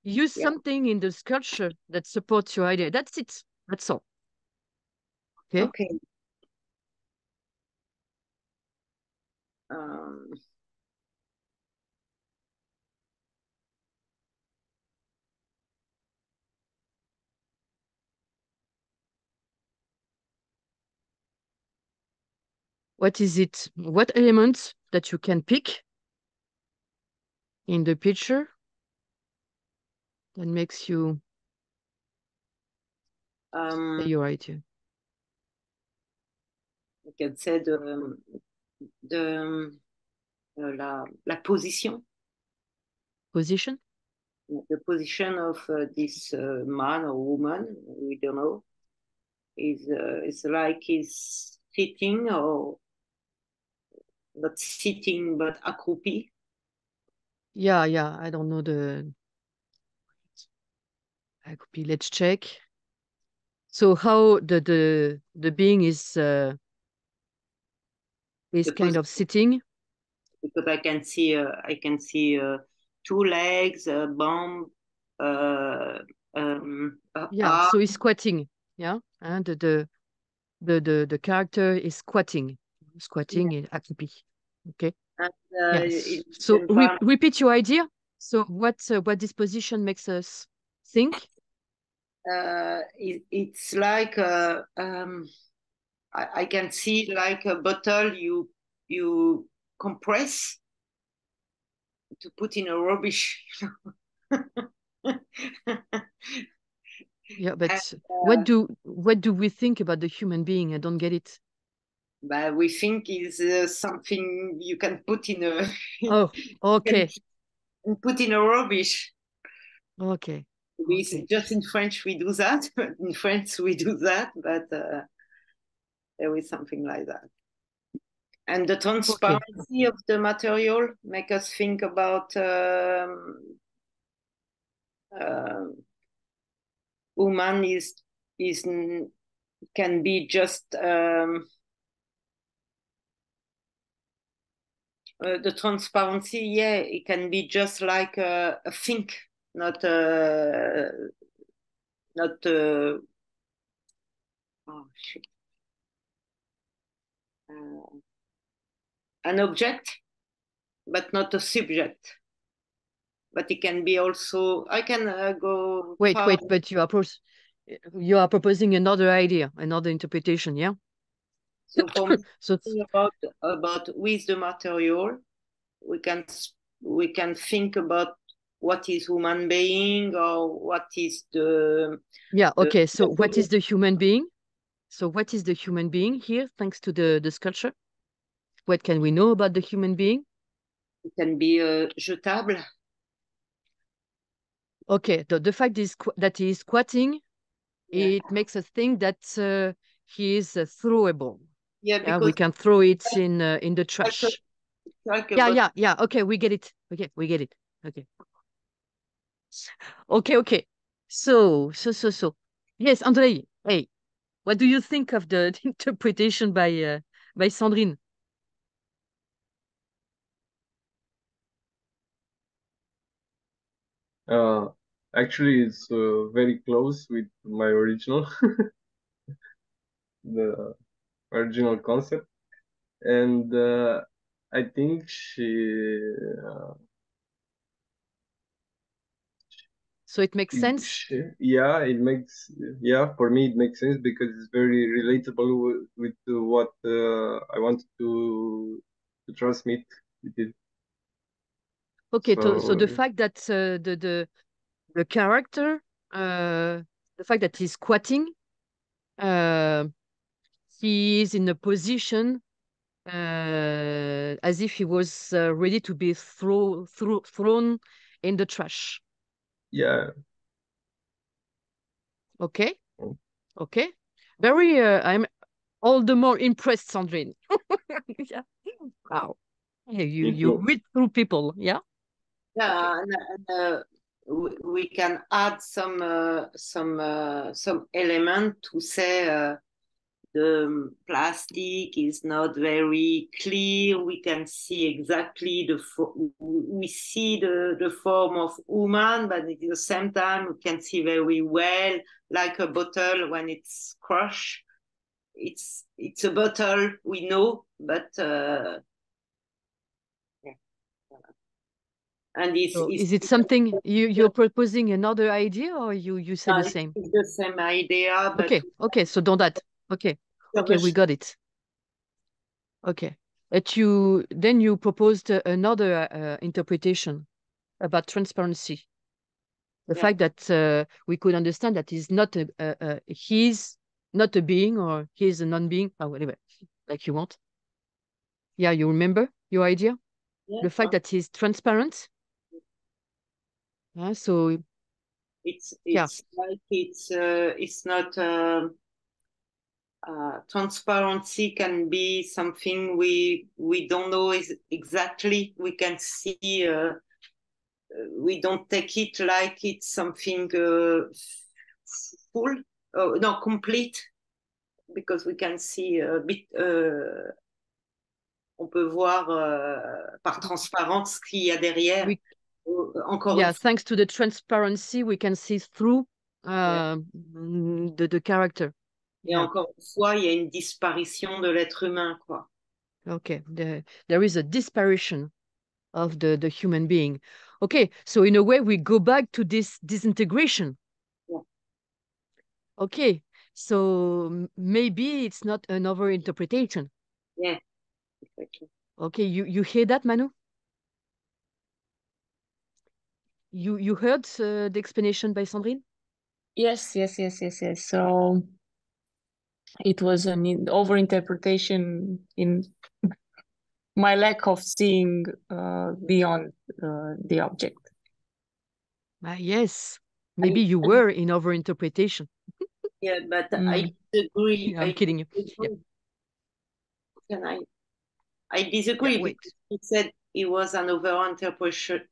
Use something in the sculpture that supports your idea. That's it. That's all. Okay. What is it? What elements that you can pick in the picture that makes you say your idea? I can say la position. Position? The position of this man or woman, we don't know, is like he's sitting or not sitting but accroupi. Yeah, I don't know the accroupi. Let's check. So how the being is kind of sitting? Because I can see two legs, a bump. So he's squatting. Yeah, and the character is squatting in accroupi. Okay. And, yes. So repeat your idea. So what disposition makes us think? It's like I can see like a bottle you compress to put in a rubbish. Yeah, but what do we think about the human being? I don't get it. But we think is something you can put in a okay. Put in a rubbish. Okay. Just in French we do that. In French we do that, but there is something like that. And the transparency of the material make us think about woman can be just the transparency. Yeah, it can be just like a think, not oh shit. An object, but not a subject. But it can be also. I can go. Wait, but you are proposing another idea, another interpretation, yeah? So for me, about with the material, we can think about what is human being or what is the. Yeah. Okay. So what is the human being? So what is the human being here, thanks to the sculpture? What can we know about the human being? It can be jetable. Okay, the fact is that he is squatting, it makes us think that he is throwable. Yeah, because we can throw it in the trash. Yeah. Okay, we get it. Okay, we get it. Okay. Okay. So. Yes, Andrei. Hey, what do you think of the interpretation by Sandrine? Actually, it's very close with my original, the original concept, and I think so it makes sense. Yeah, for me it makes sense because it's very relatable with what I wanted to transmit with it. Okay, so the fact that the character, the fact that he's squatting, he is in a position as if he was ready to be thrown in the trash. Yeah. Okay. Okay. Very. I'm all the more impressed, Sandrine. Yeah. Wow. Yeah, you read through people. Yeah. Yeah, okay. and we can add some element to say the plastic is not very clear. We can see exactly we see the form of woman, but at the same time we can see very well, like a bottle when it's crushed. It's a bottle, we know, but and is it something you're proposing another idea, or you say the same? It's the same idea, but okay. So don't that. Okay, we got it. Okay, then you proposed another interpretation about transparency. The fact that we could understand that he's not he's not a being, or he's a non-being, or whatever, like you want. Yeah, you remember your idea? The fact that he's transparent. So it's like it's not transparency can be something we don't know is exactly. We can see we don't take it like it's something full, no, complete, because we can see a bit. On peut voir par transparence ce qu'il y a derrière. Encore thanks to the transparency, we can see through the character. Et encore une fois, il y a une disparition de l'être humain, quoi. Okay, there is a disparition of the human being. Okay, so in a way, we go back to this disintegration. Yeah. Okay, so maybe it's not an overinterpretation. Yeah, exactly. Okay, you hear that, Manu? You heard the explanation by Sandrine? Yes. So it was an overinterpretation in my lack of seeing beyond the object. Yes, maybe you were in overinterpretation. Yeah, but I disagree. Yeah, I'm kidding you. Yeah. I disagree, because he said it was an overinterpretation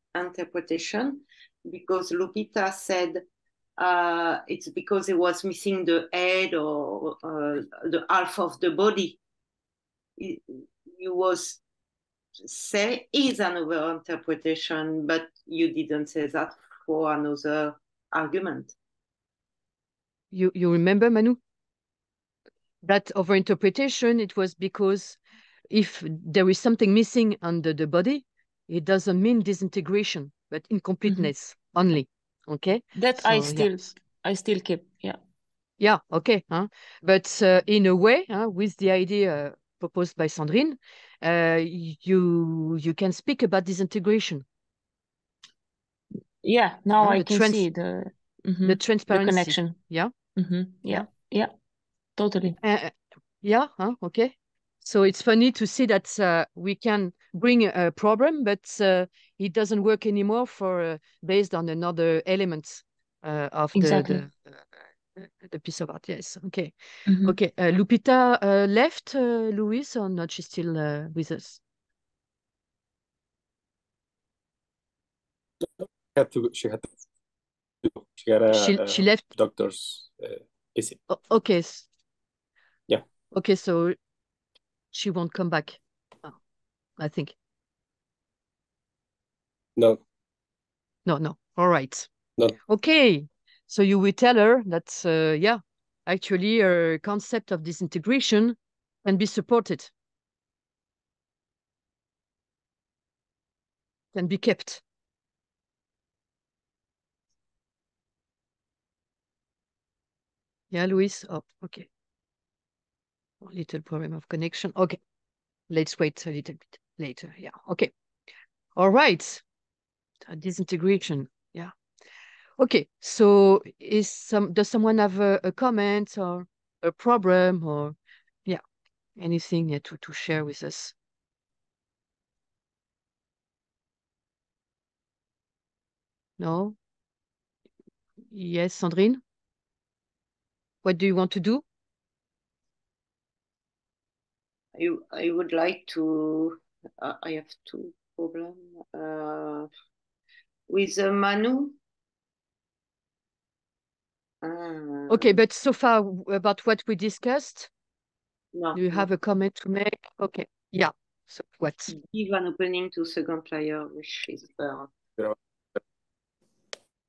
because Lupita said it's because it was missing the head or the half of the body. You was say is an overinterpretation, but you didn't say that for another argument. You remember, Manu? That overinterpretation, it was because if there is something missing under the body, it doesn't mean disintegration, but incompleteness only. Okay? That so, I still keep, yeah. Yeah, okay. But in a way, with the idea proposed by Sandrine, you can speak about disintegration. Yeah, now I can see the transparency. the connection. Yeah. Yeah. Totally. Yeah, okay. So it's funny to see that we can bring a problem, but it doesn't work anymore for based on another element of Exactly. the piece of art. Yes, okay. Mm-hmm. Okay, Lupita left Luis or not? She's still with us. She had a She left. doctor's visit. Okay. Yeah. Okay, so she won't come back. Oh, I think. No. No. All right. No. Okay. So you will tell her that, yeah, actually, her concept of disintegration can be supported, can be kept. Yeah, Luis? Oh, okay. A little problem of connection. Okay. Let's wait a little bit later. Yeah. Okay. All right. Disintegration. Yeah. Okay. So does someone have a comment or a problem or yeah, anything to share with us? No? Yes, Sandrine? What do you want to do? I would like to. I have two problems with Manu. Okay, but so far about what we discussed, No, do you have a comment to make? Okay, yeah. So what? Give an opening to second player, which is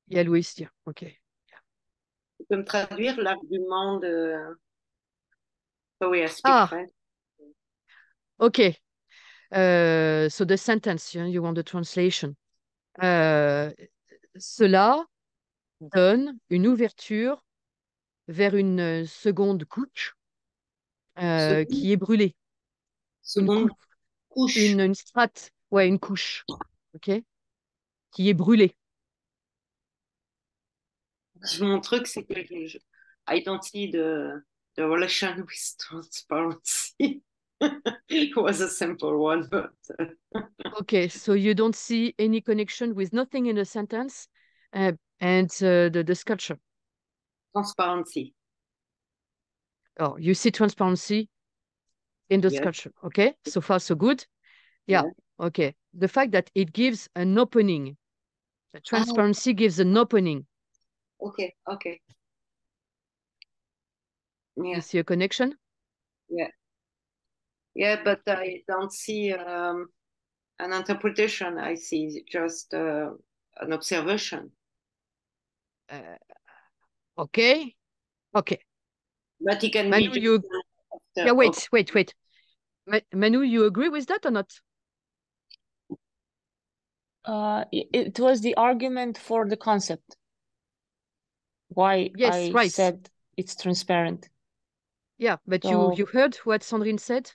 Yeah, Louis, yeah. Okay. Tu peux me traduire l'argument de. Oh, oui, I speak French. Okay. So the sentence, you want the translation. Cela donne une ouverture vers une seconde couche qui est brûlée. Seconde couche. Une strate, ouais, une couche, ok, qui est brûlée. Mon truc, c'est que I don't see the relation with transparency. It was a simple one, but. Okay, so you don't see any connection with nothing in the sentence and the sculpture. Transparency. Oh, you see transparency in the sculpture. Okay, so far so good. Yeah. Okay. The fact that it gives an opening, the transparency gives an opening. Okay. You see a connection? Yeah, but I don't see an interpretation. I see just an observation. Okay. But it can Manu, be just yeah, wait. Manu, you agree with that or not? It was the argument for the concept. Why I said it's transparent. Yeah, but so, you heard what Sandrine said?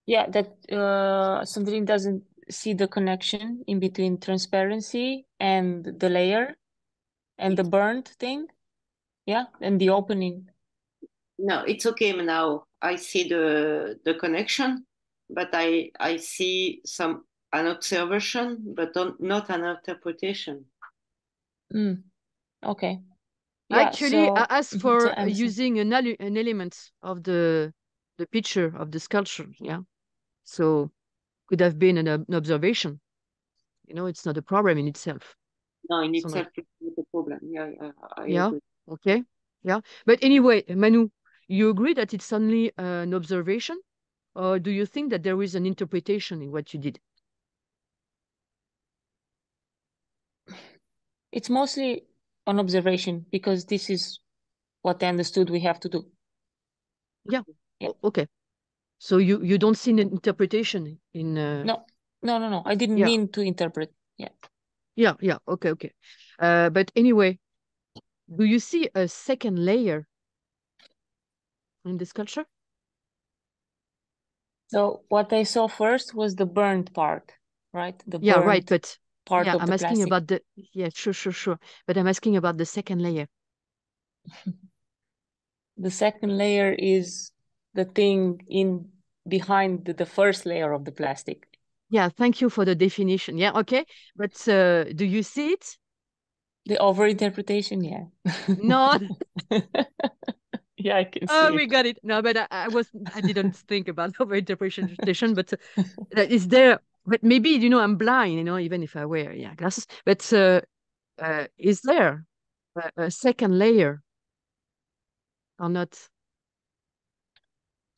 Yeah, that Sandrine doesn't see the connection in between transparency and the layer and the burnt thing. Yeah, and the opening. No, it's okay now. I see the connection, but I see an observation, but not an interpretation. Okay. Yeah, actually, I asked for using an element of the picture of the sculpture. Yeah, so could have been an observation. It's not a problem in itself. No, in itself, it's not a problem. Yeah, I agree. Okay. Yeah, but anyway, Manu, you agree that it's only an observation, or do you think that there is an interpretation in what you did? It's mostly an observation because this is what I understood we have to do. Yeah. Okay. So you don't see an interpretation in No. I didn't mean to interpret. Yeah. Okay. But anyway, do you see a second layer in the sculpture? So what I saw first was the burned part, right? The right, but part of I'm the asking plastic. about the sure. But I'm asking about the second layer. the second layer is the thing in behind the first layer of the plastic. Yeah, thank you for the definition. Yeah, okay. But do you see it? The overinterpretation, yeah. No. Yeah, I can see Oh, it. we got it. No, but I didn't think about overinterpretation, but that is there. But maybe, you know, I'm blind, you know, even if I wear, yeah, glasses. But is there a second layer or not?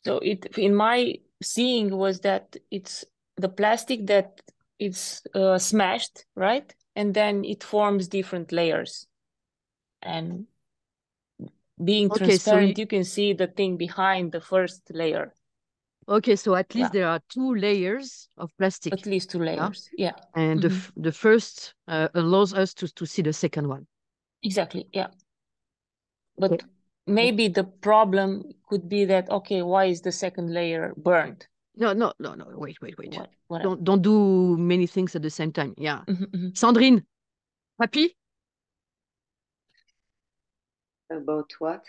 So it, in my seeing, was that it's the plastic that it's smashed, right? And then it forms different layers. And being Okay, transparent, you can see the thing behind the first layer. Okay, so at least there are 2 layers of plastic. At least 2 layers, yeah. And the first allows us to see the second one. Exactly, yeah. But maybe the problem could be that, okay, why is the second layer burned? No, wait. What? Don't do many things at the same time. Yeah. Sandrine, happy? About what?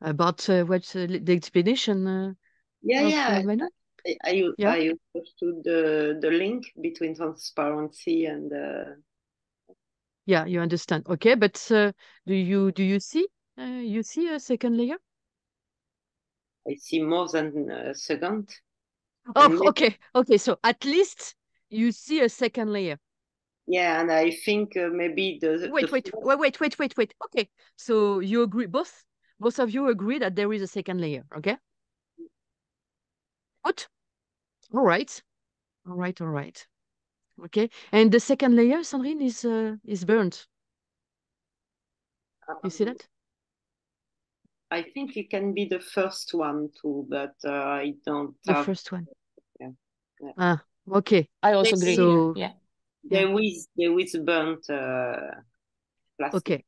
About what's the explanation Manu? I understood the link between transparency and yeah, you understand. Okay, but do you see you see a second layer? I see more than a second. Oh, okay. So at least you see a second layer. Yeah, and I think maybe Wait. Okay, so you agree, both of you agree that there is a second layer, okay? Good. All right. Okay, and the second layer, Sandrine, is burnt. You see that? I think it can be the first one too, but I don't The have... first one. Yeah. Ah, okay. I also agree. So, yeah. There is burnt plastic. Okay.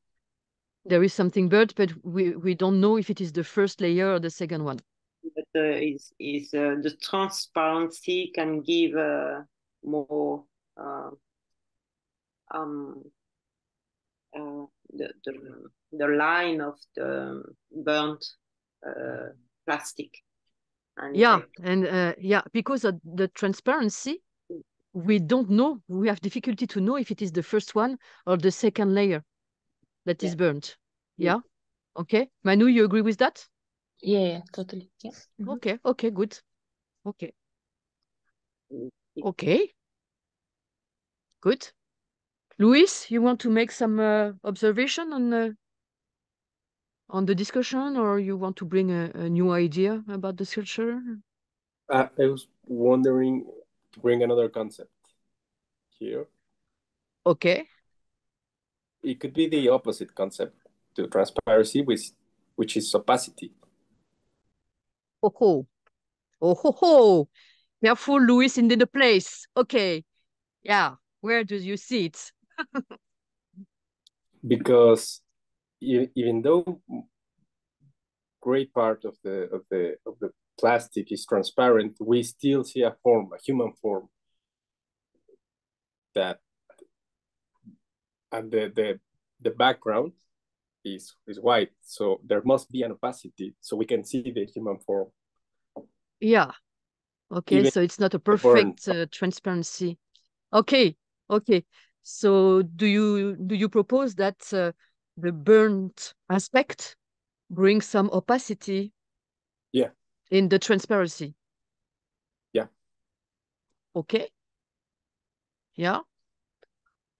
There is something burnt, but we don't know if it is the first layer or the second one. But the transparency can give more the line of the burnt plastic. And yeah, because of the transparency, we don't know. We have difficulty to know if it is the first one or the second layer that is burnt. Yeah. Okay. Manu, you agree with that? Yeah, totally. Yeah. Okay, good. Okay. Good. Luis, you want to make some observation on the discussion, or you want to bring a new idea about the sculpture? I was wondering to bring another concept here. Okay. It could be the opposite concept to transparency, which is opacity. Oh. Careful, Luis, in the place. Okay. Yeah. Where do you see it? Because even though great part of the plastic is transparent, we still see a human form that, and the background is white, so there must be an opacity so we can see the human form. Yeah. Okay, Even so it's not a perfect transparency. Okay. So do you propose that the burnt aspect brings some opacity? Yeah. In the transparency. Yeah. Okay. Yeah.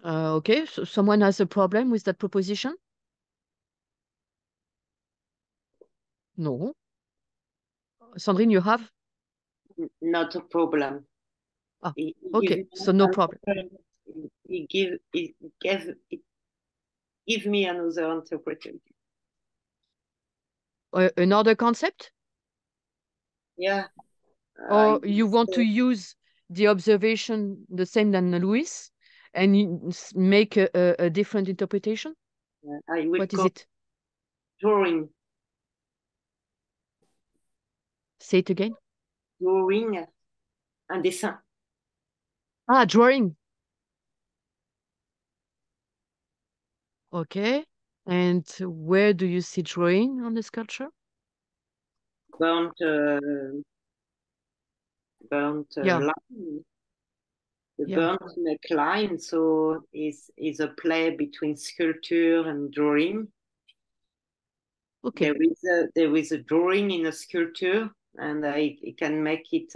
Okay. So someone has a problem with that proposition? No. Sandrine, you have? Not a problem. Okay. So no problem. It give me another interpretation. Another concept? Yeah. Or you want to use the observation the same than Luis and make a different interpretation? What is it? Drawing. Say it again. Drawing. Un dessin. Drawing. Okay. And where do you see drawing on the sculpture? Burnt Yeah. line. The Yeah. burnt neckline, so is a play between sculpture and drawing. Okay. There is a drawing in a sculpture, and I can make it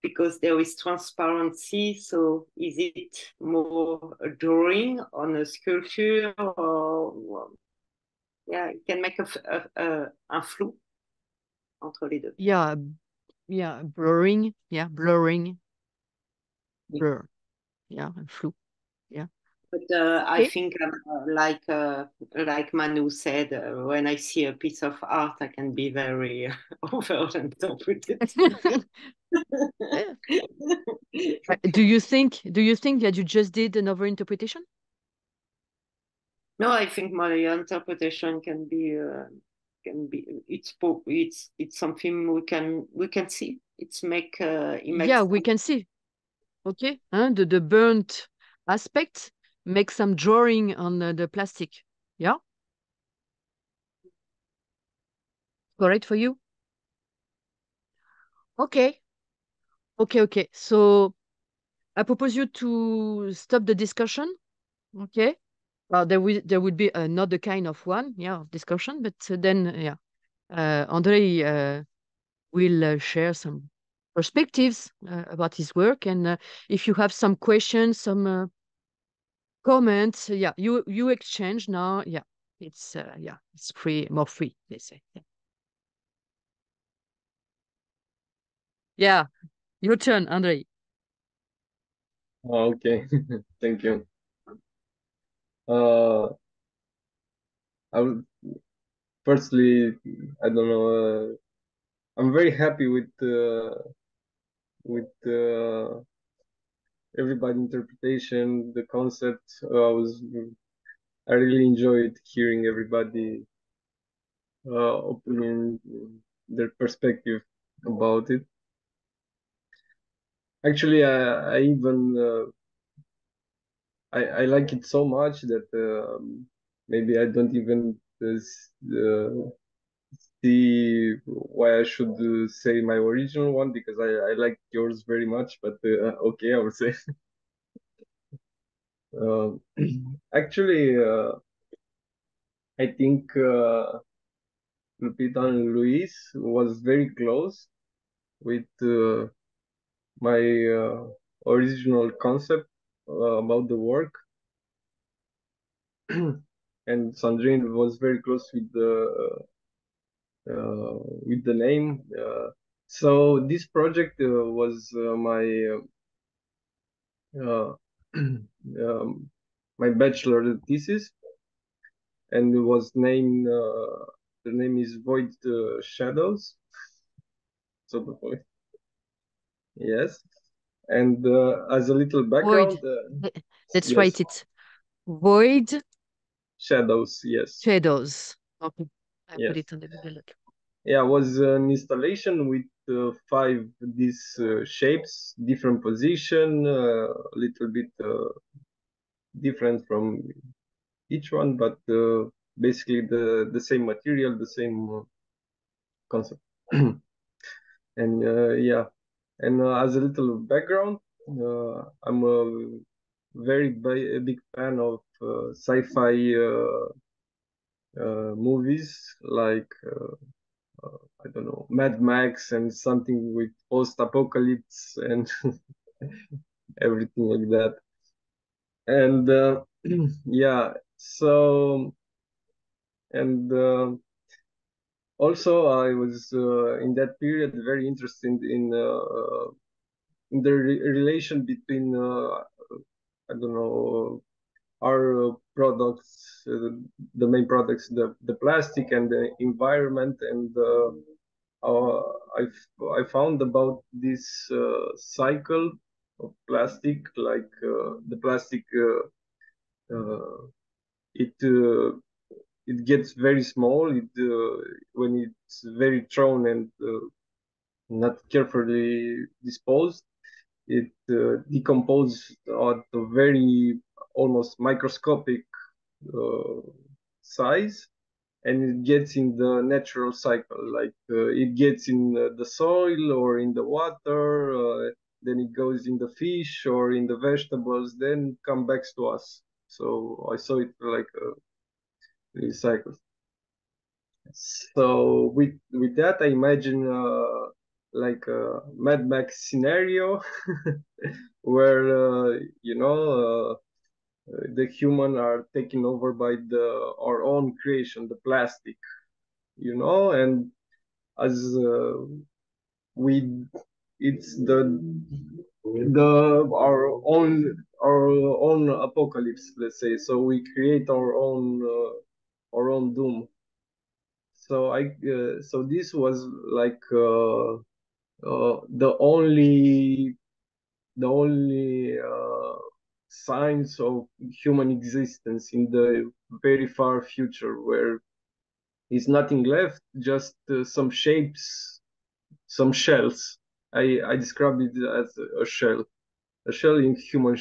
because there is transparency. So is it more a drawing on a sculpture, or well, yeah, it can make un flou entre les deux. Yeah. Yeah. Blurring. Yeah. Blurring. Blur. Yeah. And flou. Yeah. But I Okay. think like Manu said, when I see a piece of art, I can be very over-interpreted. Yeah. Do you think that you just did an overinterpretation? No, I think my interpretation can be it's something we can see. It's make it makes Yeah, we can see. Okay. The burnt aspect make some drawing on the plastic. Yeah. Correct for you? Okay. Okay. So I propose you to stop the discussion. Okay. Well, there would be another kind of one, yeah, discussion, but then yeah, Andrei will share some perspectives about his work, and if you have some questions, some comments, yeah, you exchange now. Yeah, it's free, more free, they say. Yeah, yeah. Your turn, Andrei. Okay, thank you. Uh, I will firstly, I don't know. I'm very happy with everybody interpretation, the concept. I really enjoyed hearing everybody opinion, their perspective about it. Actually, I even I like it so much that maybe I don't even see why I should say my original one, because I like yours very much. But okay, I would say. Actually, I think Lupita and Luis was very close with my original concept about the work, and Sandrine was very close with the name. So this project was uh, my bachelor thesis, and it was named. The name is Void Shadows. So the void. Yes, and as a little background, Void. Let's yes, write it. Void shadows. Yes, shadows. Okay. I put yes. it on the Google Doc. Yeah, was an installation with five these shapes, different position, a little bit different from each one, but basically the same material, the same concept. And yeah, and as a little background, I'm a very big fan of sci-fi movies, like I don't know, Mad Max, and something with post-apocalypse and everything like that. And yeah, so and also I was in that period very interested in the relation between I don't know, our products, the main products, the plastic and the environment, and uh, I I found about this cycle of plastic, like the plastic it it gets very small. It when it's very thrown and not carefully disposed, it decomposes at a very almost microscopic uh, size, and it gets in the natural cycle, like it gets in the soil or in the water, then it goes in the fish or in the vegetables, then come back to us. So I saw it like a cycle. So with that, I imagine like a Mad Max scenario where the human are taken over by our own creation, the plastic, and as we it's the our own apocalypse, let's say. So we create our own doom. So this was like the only signs of human existence in the very far future, where is nothing left, just some shapes, some shells. I described it as a shell in human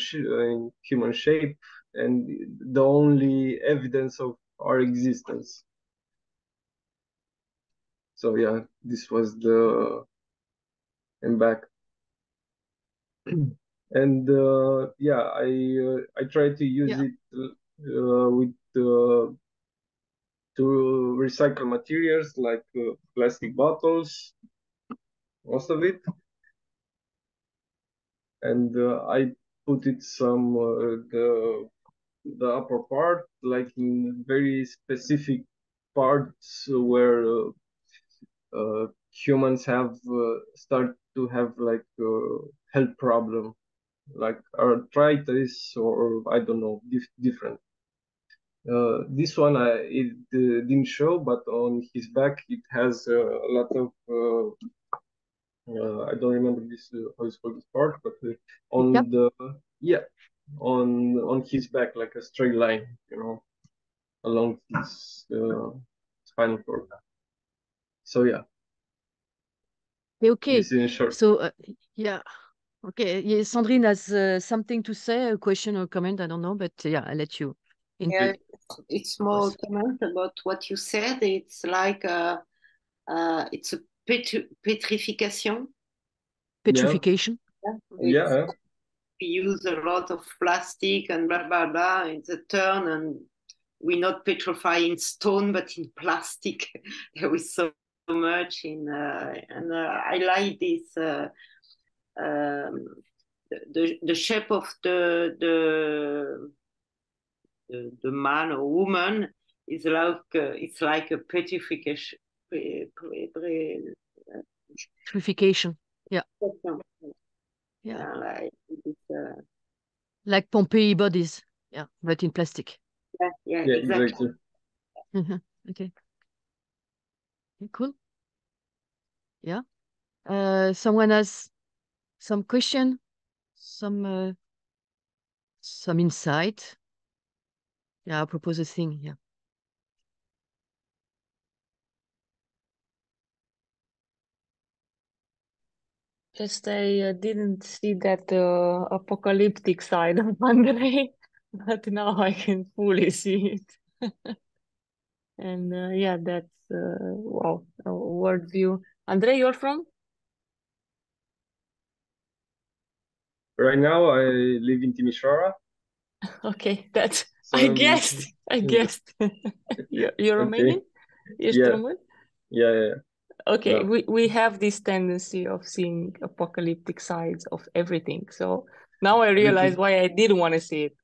shape, and the only evidence of our existence. So yeah, this was the impact. And yeah, I try to use it with to recycle materials like plastic bottles, most of it, and I put it some the upper part, like in very specific parts where humans have start to have like health problem, like arthritis or I don't know, different. This one it didn't show, but on his back it has a lot of I don't remember this how it's called this part, but on on his back, like a straight line, along his spinal cord. So yeah. Okay. This is in short. So yeah. Okay. Yeah, Sandrine has something to say, a question or comment. I don't know, but yeah, I'll let you. Yeah, it's more comment about what you said. It's like it's a petrification. Petrification. Yeah. We use a lot of plastic and blah blah blah. It's a turn, and we not petrify in stone, but in plastic. There is so much in, and I like this. The shape of the man or woman is like it's like a petrification. Petrification. Yeah. Yeah. Like Pompeii bodies. Yeah, but in plastic. Yeah, exactly. Okay. Cool. Yeah. Someone has some question, some insight. Yeah, I'll propose a thing. Yeah. Just I didn't see that apocalyptic side of Andrei, but now I can fully see it. And yeah, that's wow, a worldview. Andrei, you're from? Right now, I live in Timișoara. Okay, that's I guessed. You're Romanian? Ești român? Yeah. Okay, we have this tendency of seeing apocalyptic sides of everything. So now I realize why I didn't want to see it.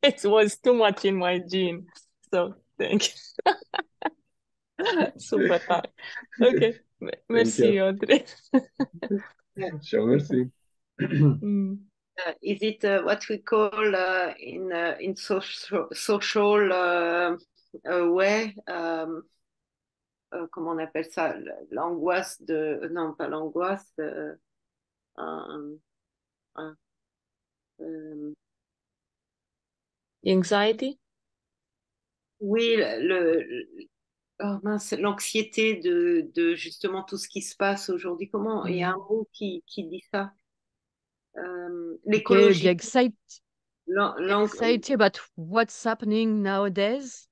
It was too much in my gene. So thank you. Super tare. Okay. Merci, Andrei. Sure, merci. Is it what we call in social way, comment on appelle ça, l'angoisse de, non pas l'angoisse, Anxiety? Oui, oh mince, l'anxiété de justement tout ce qui se passe aujourd'hui. Comment, il y a un mot qui dit ça. L'écologie. The anxiety about what's happening nowadays.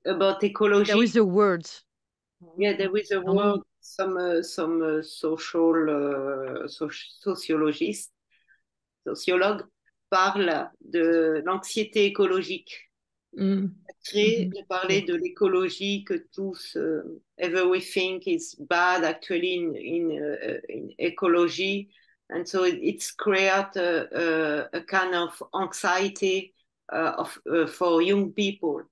about ecology. There is a word. Yeah, there is a word. Some sociologistes, sociologues parlent de l'anxiété écologique. De parler de l'écologie, que tous, everything is bad actually in ecology. And so it's create a kind of anxiety for young people.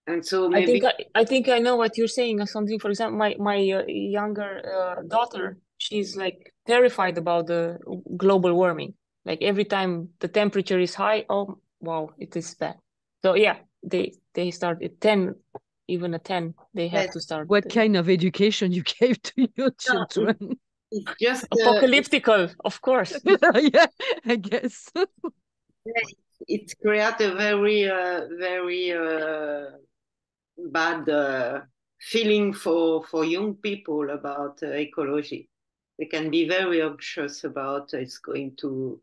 And so maybe I think I know what you're saying. Something, for example, my younger daughter, she's like terrified about the global warming. Like every time the temperature is high, oh wow, it is bad. So yeah, they start at 10, even at 10, they have to start. What kind of education you gave to your children? It's just apocalyptical, of course. Yeah, I guess. It creates a very bad feeling for young people about ecology. They can be very anxious about it's going to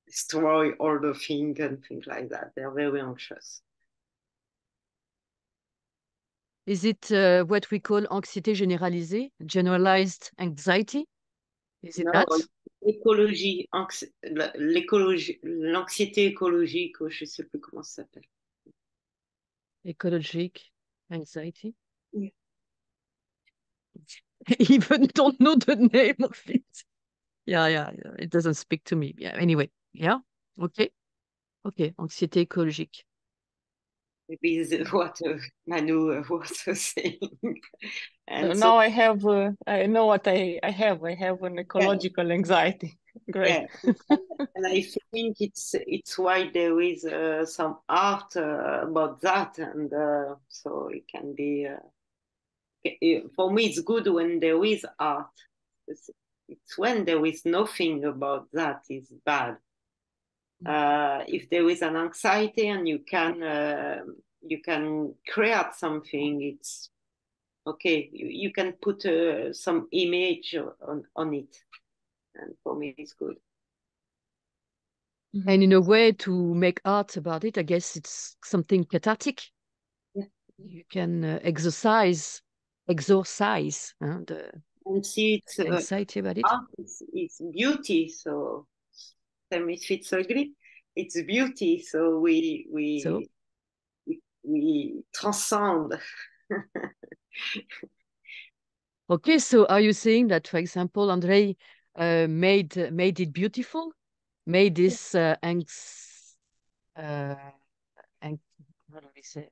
destroy all the things and things like that. They're very anxious. Is it what we call anxiété généralisée, generalized anxiety? Is it that? L'écologie, l'anxiété écologique, je ne sais plus comment ça s'appelle. Ecologic anxiety? Yeah. Even don't know the name of it. Yeah. It doesn't speak to me. Yeah. Anyway. Yeah. Okay. Anxiété écologique. Maybe is what Manu was saying. And now I have, I know what I have. I have an ecological anxiety. Great. Yeah. And I think it's why there is some art about that, and so it can be. For me, it's good when there is art. It's when there is nothing about that is bad. If there is an anxiety and you can create something, it's okay. You can put some image on it, and for me, it's good. And in a way, to make art about it, I guess it's something cathartic. Yeah. You can exorcise the and see it's anxiety about it. Art is beauty, so same if it's ugly, it's beauty. So we transcend. Okay, so are you saying that, for example, Andrei made it beautiful, made this how do we say,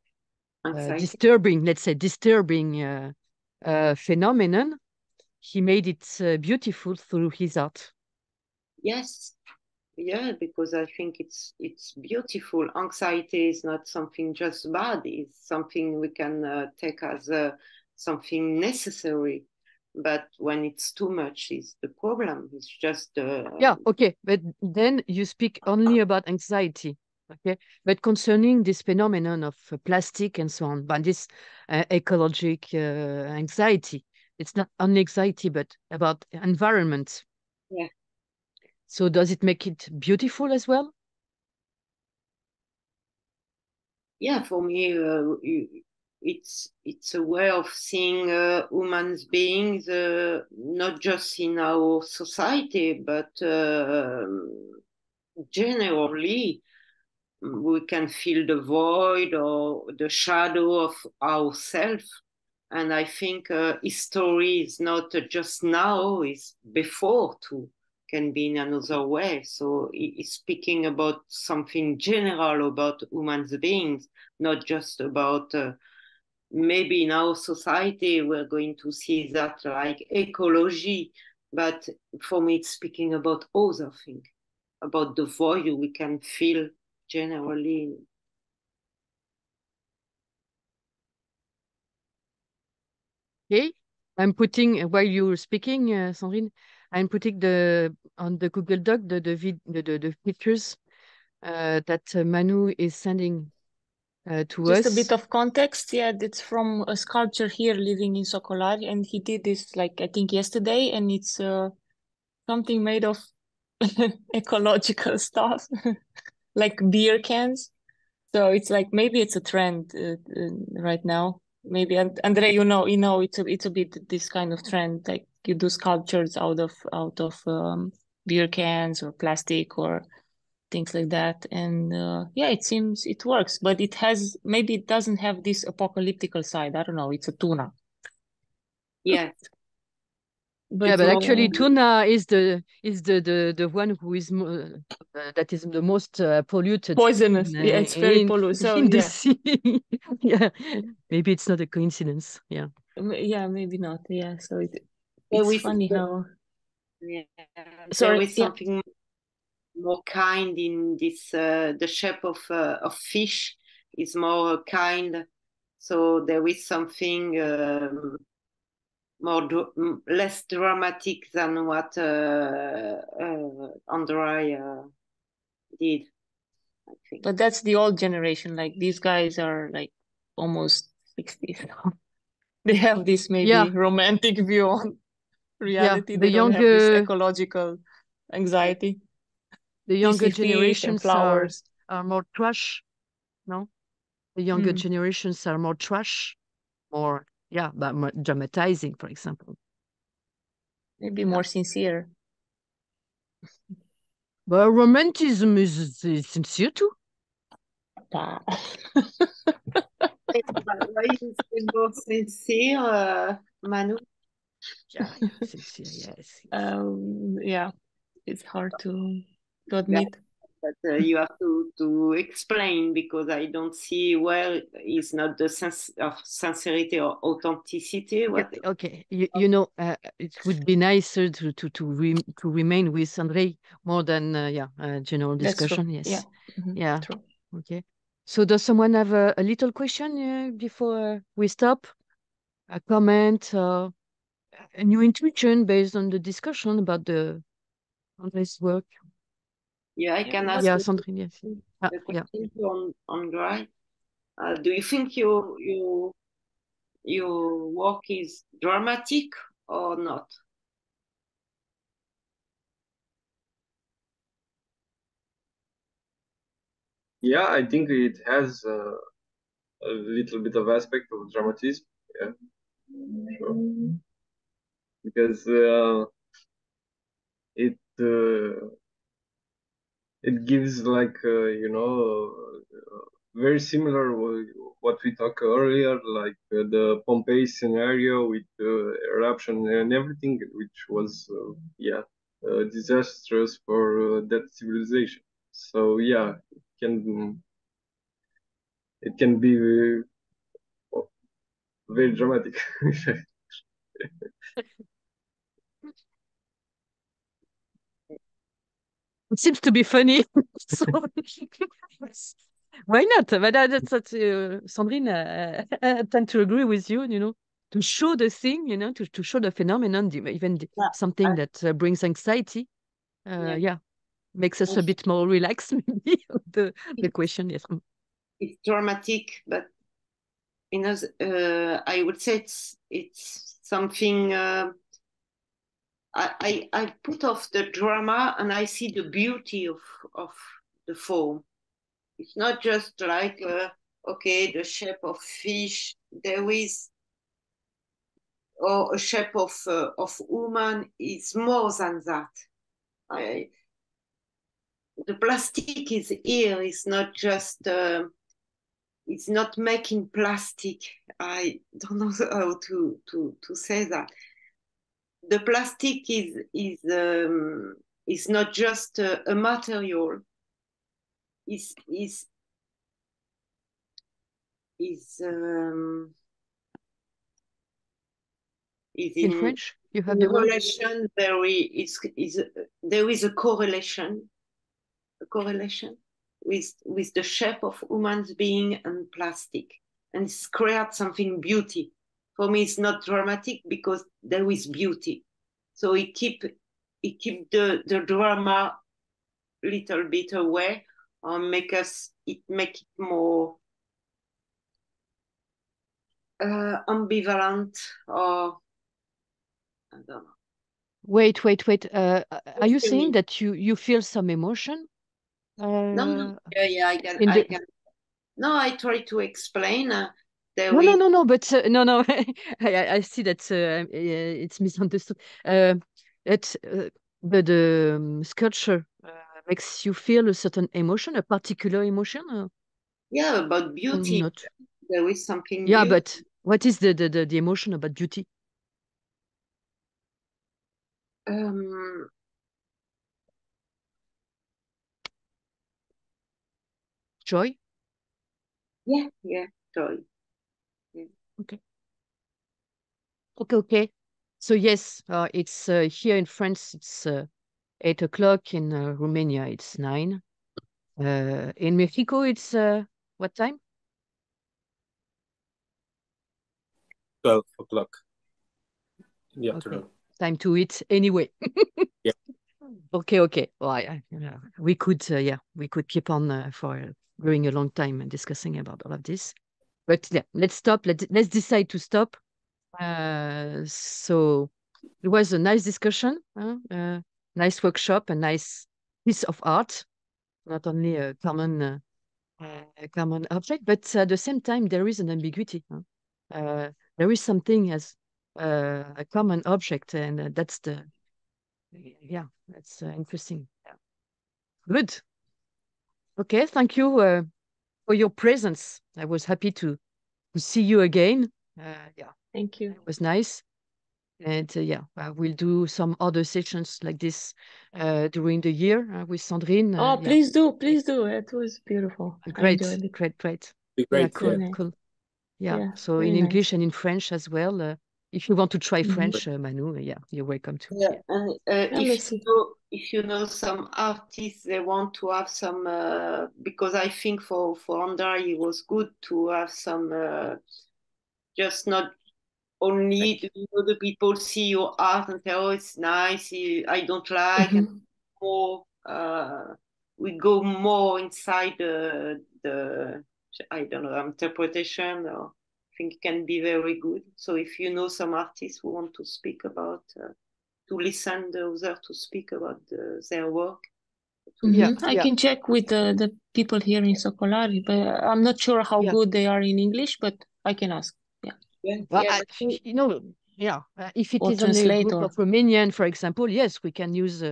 disturbing, let's say, disturbing phenomenon? He made it beautiful through his art. Yes, yeah, because I think it's beautiful. Anxiety is not something just bad; it's something we can take as something necessary. But when it's too much, is the problem. It's just yeah, okay, but then you speak only about anxiety, okay? But concerning this phenomenon of plastic and so on, but this ecologic anxiety, it's not only anxiety, but about environment. Yeah. So does it make it beautiful as well? Yeah, for me, it's a way of seeing human beings, not just in our society, but generally, we can feel the void or the shadow of ourselves. And I think history is not just now; it's before too. Can be in another way. So it's speaking about something general about human beings, not just about maybe in our society we're going to see that like ecology, but for me it's speaking about other things, about the void we can feel generally. Okay, I'm putting while you were speaking, Sandrine, I'm putting on the Google Doc the pictures that Manu is sending to us. Just a bit of context. Yeah, it's from a sculpture here living in Socolari, and he did this like I think yesterday, and it's something made of ecological stuff. like beer cans. So it's like maybe it's a trend right now. Maybe Andrei, it's a bit this kind of trend. Like you do sculptures out of beer cans or plastic or things like that. And yeah, it seems it works, but maybe it doesn't have this apocalyptical side. I don't know. It's a tuna. Yes. But yeah, but actually, tuna is the one who is that is the most polluted. Poisonous. Yeah, it's very polluted. So in the yeah, sea. Yeah, maybe it's not a coincidence. Yeah, yeah, maybe not. Yeah, so it's funny how. Yeah, Sorry, there is something more kind in this. The shape of fish is more kind, so there is something less dramatic than what Andrei did, I think. But that's the old generation. Like these guys are like almost 60. So they have this maybe romantic view on reality. The They don't have this younger ecological anxiety. the They younger see fish and generations flowers. are more trash. No, the younger generations are more trash, more but more dramatizing, for example. Maybe more sincere. But romanticism is sincere too. Ah. Why is it more sincere, Manu? Yeah, sincere, yes. Yeah, it's hard to admit. But you have to explain, because I don't see where is not the sense of sincerity or authenticity. What? Okay, it would be nicer to remain with Andrei more than general That's true. discussion. Yes, Yeah. yeah. True. Okay. So does someone have a little question before we stop? A comment, a new intuition based on the discussion about the Andrei's work? Yeah, I can ask Yeah, a Sandrine, yes. question on Andrei. Do you think your work is dramatic or not? Yeah, I think it has a little bit of aspect of dramatism. Yeah, sure. Because it it gives like very similar what we talked earlier, like the Pompeii scenario with eruption and everything, which was disastrous for that civilization. So yeah, it can be very dramatic. It seems to be funny. So why not? But that's Sandrine, I tend to agree with you, to show the thing, to show the phenomenon, even something that brings anxiety. Makes us a bit more relaxed, maybe, the question. Yes. It's dramatic, but I would say it's something. I put off the drama and I see the beauty of the form. It's not just like okay, the shape of fish. There is, or a shape of woman is more than that. The plastic is here. It's not just. It's not making plastic. I don't know how to say that. The plastic is not just a material. Is is in French, you have in the word relation. There is a correlation with the shape of human being and plastic, and it's create something beauty. For me, it's not dramatic because there is beauty. So it keep the drama little bit away, or make it more ambivalent, or I don't know. Wait. Are you saying that you feel some emotion No, yeah, I can. No, I try to explain. No, but no. I see that it's misunderstood. That the sculpture makes you feel a certain emotion, a particular emotion. Yeah, about beauty. Not. There is something. Yeah, but what is the emotion about beauty? Joy. Yeah, joy. Yeah. Okay. Okay. So yes, it's here in France. It's 8 o'clock. In Romania, it's 9. In Mexico, it's what time? 12 o'clock in the afternoon. Okay, time to eat anyway. Yeah. Okay. Well, we could, we could keep on for going a long time and discussing about all of this. But yeah, let's stop. Let's decide to stop. So it was a nice discussion, nice workshop, a nice piece of art, not only a common object, but at the same time there is an ambiguity. There is something as a common object, and that's that's interesting. Yeah. Good. Okay, thank you for your presence. I was happy to see you again. Thank you. It was nice. And we'll do some other sessions like this during the year with Sandrine. Please do. It was beautiful. I enjoyed it. Great. Yeah, Cool. Yeah. So in nice. English and in French as well. If you want to try French, Manu, you're welcome to. Yeah, and if you know some artists, they want to have some because I think for Andrei it was good to have some just not only the people see your art and say, oh, it's nice, I don't like, and more we go more inside the I don't know interpretation. Or I think it can be very good. So if you know some artists who want to speak about to listen the other to speak about their work. I can check with the people here in Socolari, but I'm not sure how good they are in English, but I can ask. If it is only a group of Romanian, for example, yes, we can use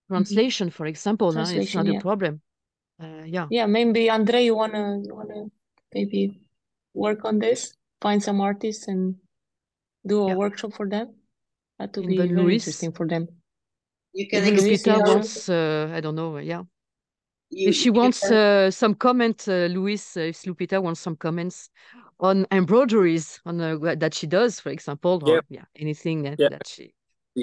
translation, for example. It's not a problem. Maybe Andrei, you wanna maybe work on this, find some artists and do a workshop for them. That would be very interesting for them. You can even Lupita wants, I don't know, if she wants some comment, Luis, if Lupita wants some comments on embroideries on that she does, for example, or anything that she.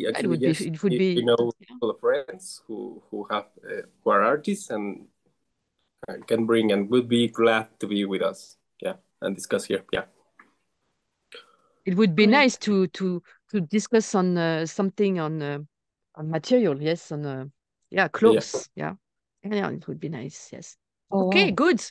Actually, it would be. You know, people of friends who are artists and can bring and would be glad to be with us. And discuss here. It would be nice to discuss on something on material, yes, on clothes, it would be nice, yes. Okay, good.